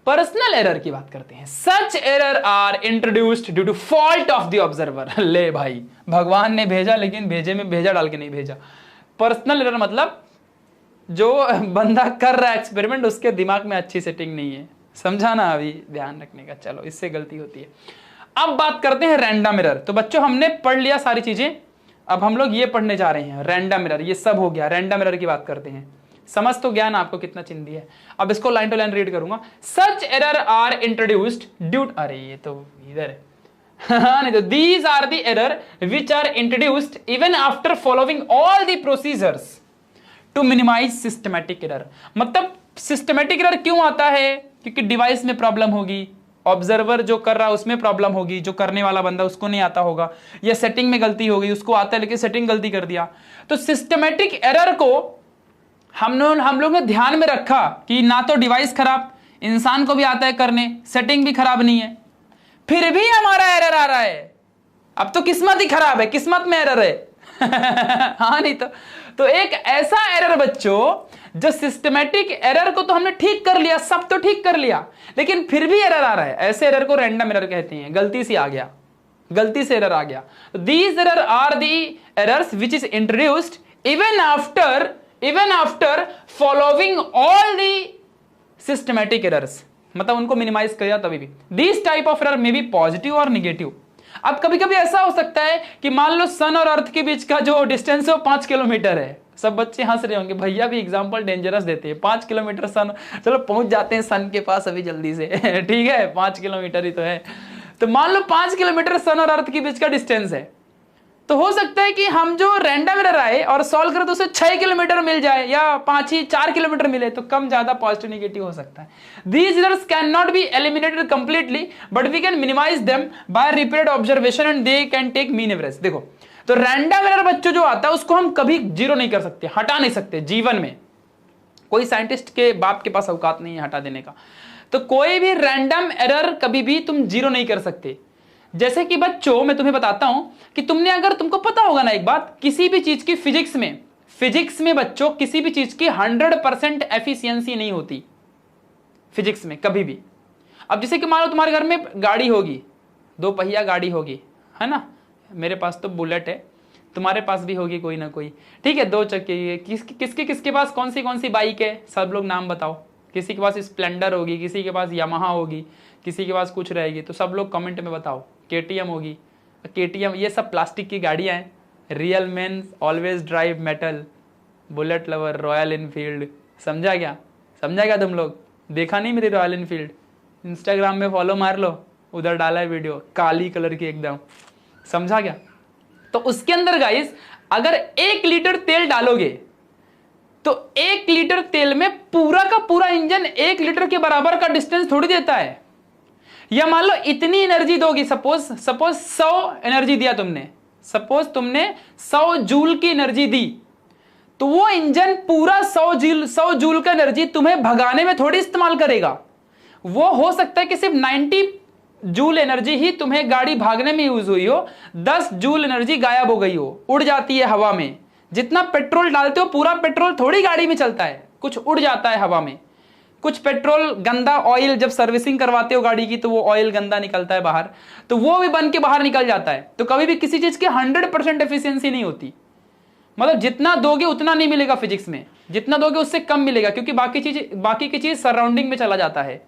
पर्सनल एरर की बात करते हैं। Such error are introduced due to fault of the observer. ले भाई, भगवान ने भेजा लेकिन भेजे में भेजा डाल के नहीं भेजा। पर्सनल एरर मतलब जो बंदा कर रहा है एक्सपेरिमेंट, उसके दिमाग में अच्छी सेटिंग नहीं है, समझा ना, अभी ध्यान रखने का। चलो, इससे गलती होती है। अब बात करते हैं रैंडम एरर। तो बच्चों हमने पढ़ लिया सारी चीजें, अब हम लोग ये पढ़ने जा रहे हैं रैंडम एरर। ये सब हो गया, रैंडम एरर की बात करते हैं। समझ तो ज्ञान आपको कितना चिंदी है। अब इसको लाइन टू लाइन रीड करूंगा। Such error are introduced due, अरे ये तो इधर है नहीं तो these are the error which are introduced even after following all the procedures to minimise systematic error. मतलब सिस्टमैटिक एरर क्यों आता है? क्योंकि डिवाइस में प्रॉब्लम होगी, ऑब्जर्वर जो कर रहा है उसमें प्रॉब्लम होगी, जो करने वाला बंदा उसको नहीं आता होगा, या सेटिंग में गलती होगी, उसको आता है लेकिन सेटिंग गलती कर दिया। तो सिस्टमैटिक एरर को हम लोग ने ध्यान में रखा कि ना तो डिवाइस खराब, इंसान को भी आता है करने, सेटिंग भी खराब नहीं है, फिर भी हमारा एरर आ रहा है। अब तो किस्मत ही खराब है, किस्मत में एरर है हाँ नहीं तो एक ऐसा एरर बच्चों जो सिस्टमैटिक एरर को तो हमने ठीक कर लिया, सब तो ठीक कर लिया, लेकिन फिर भी एरर आ रहा है, ऐसे एरर को रैंडम एरर कहते हैं। गलती से आ गया, गलती से एरर आ गया। These error are the errors which is introduced even after following all the systematic errors, मतलब उनको मिनिमाइज किया तभी भी। This type of error may be positive और निगेटिव। अब कभी कभी ऐसा हो सकता है कि मान लो सन और अर्थ के बीच का जो डिस्टेंस है वो 5 किलोमीटर है। सब बच्चे हंस रहे होंगे, भैया भी एग्जांपल डेंजरस देते हैं। 5 किलोमीटर सन, चलो पहुंच जाते हैं सन के पास अभी जल्दी से ठीक है, 5 किलोमीटर ही तो है। तो मान लो 5 किलोमीटर सन और अर्थ के बीच का डिस्टेंस है, तो हो सकता है कि हम जो रैंडम एरर आए और सॉल्व करें तो उसे 6 किलोमीटर मिल जाए या 4 किलोमीटर मिले, तो कम ज्यादा पॉजिटिव नेगेटिव हो सकता है। These errors cannot be eliminated completely, but we can minimize them by repeated observation and they can take mean average। देखो, तो रैंडम एरर बच्चों जो आता है उसको हम कभी जीरो नहीं कर सकते, हटा नहीं सकते। जीवन में कोई साइंटिस्ट के बाप के पास औकात नहीं है हटा देने का। तो कोई भी रैंडम एरर कभी भी तुम जीरो नहीं कर सकते। जैसे कि बच्चों मैं तुम्हें बताता हूं कि तुमको पता होगा ना एक बात, किसी भी चीज की फिजिक्स में बच्चों किसी भी चीज की 100% एफिशिएंसी नहीं होती फिजिक्स में कभी भी। अब जैसे कि मान लो तुम्हारे घर में गाड़ी होगी, 2 पहिया गाड़ी होगी, है ना, मेरे पास तो बुलेट है, तुम्हारे पास भी होगी कोई ना कोई, ठीक है, 2 चक्के। किसके पास कौन सी बाइक है, सब लोग नाम बताओ। किसी के पास स्प्लेंडर होगी, किसी के पास यामाहा होगी, किसी के पास कुछ रहेगी, तो सब लोग कमेंट में बताओ। केटीएम होगी, केटीएम ये सब प्लास्टिक की गाड़ियां हैं। Real man always drive metal, bullet lover, royal Enfield. समझा क्या तुम लोग? देखा नहीं मेरी रॉयल इनफील्ड? इंस्टाग्राम में फॉलो मार लो, उधर डाला है वीडियो, काली कलर की एकदम। समझा क्या? तो उसके अंदर गाइस अगर 1 लीटर तेल डालोगे तो 1 लीटर तेल में पूरा का पूरा इंजन 1 लीटर के बराबर का डिस्टेंस थोड़ी देता है। या मान लो इतनी एनर्जी दोगी, सपोज 100 एनर्जी दिया तुमने, सपोज तुमने 100 जूल की एनर्जी दी, तो वो इंजन पूरा 100 जूल का एनर्जी तुम्हें भगाने में थोड़ी इस्तेमाल करेगा। वो हो सकता है कि सिर्फ 90 जूल एनर्जी ही तुम्हें गाड़ी भागने में यूज हुई हो, 10 जूल एनर्जी गायब हो गई हो, उड़ जाती है हवा में। जितना पेट्रोल डालते हो पूरा पेट्रोल थोड़ी गाड़ी में चलता है, कुछ उड़ जाता है हवा में। कुछ पेट्रोल गंदा ऑयल जब सर्विसिंग करवाते हो गाड़ी की तो वो ऑयल गंदा निकलता है बाहर, तो वो भी बन के बाहर निकल जाता है। तो कभी भी किसी चीज की 100% एफिशिएंसी नहीं होती। मतलब जितना दोगे उतना नहीं मिलेगा फिजिक्स में, जितना दोगे उससे कम मिलेगा, क्योंकि बाकी की चीज सराउंडिंग में चला जाता है।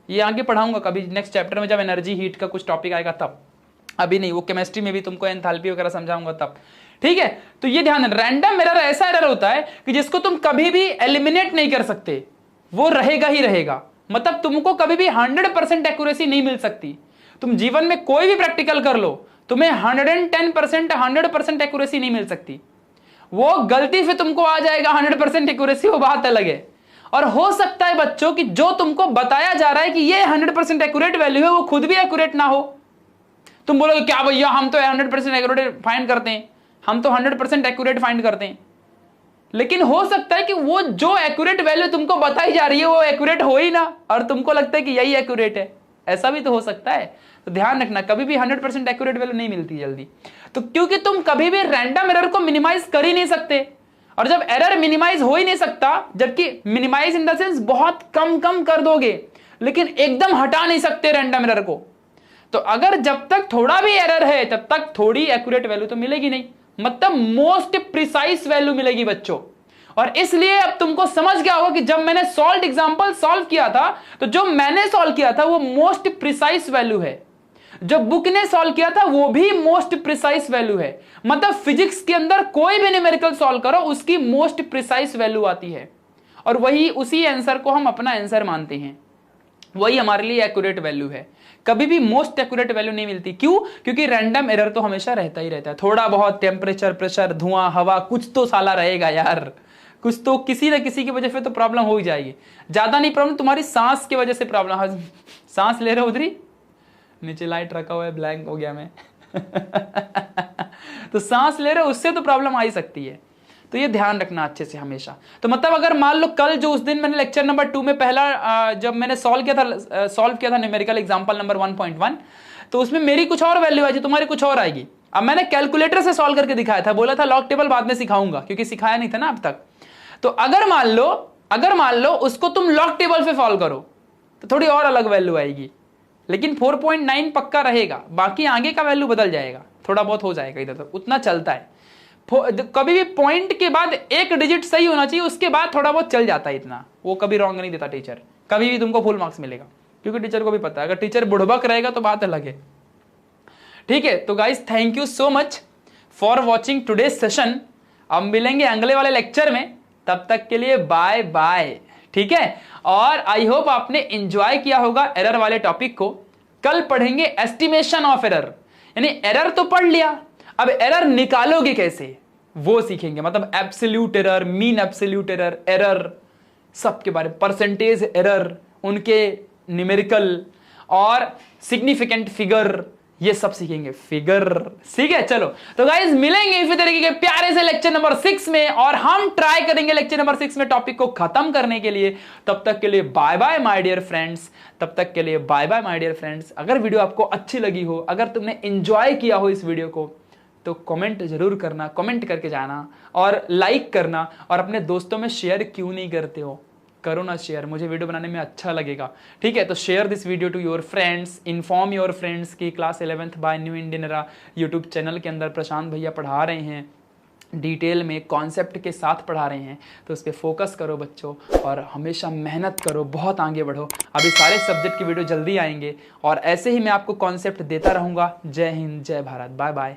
ये आगे पढ़ाऊंगा कभी नेक्स्ट चैप्टर में, जब एनर्जी हीट का कुछ टॉपिक आएगा तब, अभी नहीं। वो केमिस्ट्री में भी तुमको एंथैल्पी वगैरह समझाऊंगा तब, ठीक है। तो ये ध्यान, रैंडम एरर ऐसा एरर होता है कि जिसको तुम कभी भी एलिमिनेट नहीं कर सकते, वो रहेगा ही रहेगा। मतलब तुमको कभी भी 100% एक्यूरेसी नहीं मिल सकती। तुम जीवन में कोई भी प्रैक्टिकल कर लो, तुम्हें 110% 100% एक्यूरेसी नहीं मिल सकती। वो गलती से तुमको आ जाएगा 100% एक्यूरेसी, वो बात अलग है। और हो सकता है बच्चों कि जो तुमको बताया जा रहा है कि ये 100% एक्यूरेट वैल्यू है, वो खुद भी एक्यूरेट ना हो। तुम बोलोगे क्या भैया हम तो 100% एक्यूरेट फाइंड करते हैं। हम तो 100% एक्यूरेट फाइंड करते हैं, लेकिन हो सकता है कि वो जो एक्यूरेट वैल्यू तुमको बताई जा रही है वो एक्यूरेट हो ही ना, और तुमको लगता है कि यही एक्यूरेट है। ऐसा भी तो हो सकता है। तो ध्यान रखना, कभी भी 100% एक्यूरेट वैल्यू नहीं मिलती जल्दी, तो क्योंकि तुम कभी भी रैंडम एरर को मिनिमाइज कर ही नहीं सकते, और जब एरर मिनिमाइज हो ही नहीं सकता, जबकि मिनिमाइज इन द सेंस बहुत कम कम कर दोगे, लेकिन एकदम हटा नहीं सकते रैंडम एरर को। तो अगर जब तक थोड़ा भी एरर है तब तक थोड़ी एक्यूरेट वैल्यू तो मिलेगी नहीं, मतलब मोस्ट प्रिसाइज वैल्यू मिलेगी बच्चों। और इसलिए अब तुमको समझ गया होगा कि जब मैंने सॉल्व एग्जांपल सॉल्व किया था, तो जो मैंने सॉल्व किया था वो मोस्ट प्रिसाइज वैल्यू है, जो बुक ने सॉल्व किया था वो भी मोस्ट प्रिसाइज वैल्यू है। मतलब फिजिक्स के अंदर कोई भी न्यूमेरिकल सॉल्व करो उसकी मोस्ट प्रिसाइज वैल्यू आती है, और वही उसी आंसर को हम अपना आंसर मानते हैं, वही हमारे लिए एक्यूरेट वैल्यू है। कभी भी मोस्ट एक्यूरेट वैल्यू नहीं मिलती। क्यों? क्योंकि रैंडम एरर तो हमेशा रहता ही रहता है। थोड़ा बहुत टेम्परेचर, प्रेशर, धुआं, हवा, कुछ तो साला रहेगा यार, कुछ तो किसी न किसी की वजह से तो प्रॉब्लम हो ही जाएगी। ज्यादा नहीं प्रॉब्लम, तुम्हारी सांस की वजह से प्रॉब्लम। सांस ले रहे हो उधर ही, नीचे लाइट रखा हुआ है, ब्लैंक हो गया मैं। तो सांस ले रहे हो उससे तो प्रॉब्लम आ ही सकती है, तो ये ध्यान रखना अच्छे से हमेशा। तो मतलब अगर मान लो कल जो उस दिन मैंने लेक्चर नंबर 2 में पहला जब मैंने सॉल्व किया था न्यूमेरिकल एग्जांपल नंबर 1.1, तो उसमें मेरी कुछ और वैल्यू आई, तुम्हारी कुछ और आएगी। अब मैंने कैलकुलेटर से सॉल्व करके दिखाया था, बोला था लॉग टेबल बाद में सिखाऊंगा, क्योंकि सिखाया नहीं था ना अब तक। तो अगर मान लो उसको तुम लॉग टेबल से सॉल्व करो तो थोड़ी और अलग वैल्यू आएगी, लेकिन 4.9 पक्का रहेगा, बाकी आगे का वैल्यू बदल जाएगा, थोड़ा बहुत हो जाएगा इधर, तो उतना चलता है। कभी भी पॉइंट के बाद एक डिजिट सही होना चाहिए, उसके बाद थोड़ा बहुत चल जाता है, इतना वो कभी रॉन्ग नहीं देता टीचर, कभी भी तुमको फुल मार्क्स मिलेगा, क्योंकि टीचर को भी पता है अगर टीचर बुड़बक रहेगा तो बात अलग है। ठीक है, तो guys thank you so much for watching today session. अब मिलेंगे अगले वाले लेक्चर में, तब तक के लिए बाय बाय। ठीक है, और आई होप आपने एंजॉय किया होगा एरर वाले टॉपिक को। कल पढ़ेंगे एस्टिमेशन ऑफ एरर, यानी एरर तो पढ़ लिया, अब एरर निकालोगे कैसे वो सीखेंगे। मतलब absolute error, mean absolute error, error सबके बारे में, परसेंटेज एरर, उनके न्यूमेरिकल और सिग्निफिकेंट फिगर, ये सब सीखेंगे। फिगर ठीक है। चलो तो गाइज मिलेंगे इसी तरीके के प्यारे से लेक्चर नंबर 6 में, और हम ट्राई करेंगे लेक्चर नंबर 6 में टॉपिक को खत्म करने के लिए। तब तक के लिए bye bye my dear friends, तब तक के लिए bye bye my dear friends. अगर वीडियो आपको अच्छी लगी हो, अगर तुमने एंजॉय किया हो इस वीडियो को, तो कमेंट जरूर करना, कमेंट करके जाना और लाइक करना, और अपने दोस्तों में शेयर क्यों नहीं करते हो, करो ना शेयर, मुझे वीडियो बनाने में अच्छा लगेगा। ठीक है, तो share this video to your friends, inform your friends की class 11th by new Indian era YouTube channel के अंदर प्रशांत भैया पढ़ा रहे हैं, डिटेल में कॉन्सेप्ट के साथ पढ़ा रहे हैं, तो उस पर फोकस करो बच्चों, और हमेशा मेहनत करो, बहुत आगे बढ़ो। अभी सारे सब्जेक्ट की वीडियो जल्दी आएंगे, और ऐसे ही मैं आपको कॉन्सेप्ट देता रहूँगा। जय हिंद, जय भारत, बाय बाय।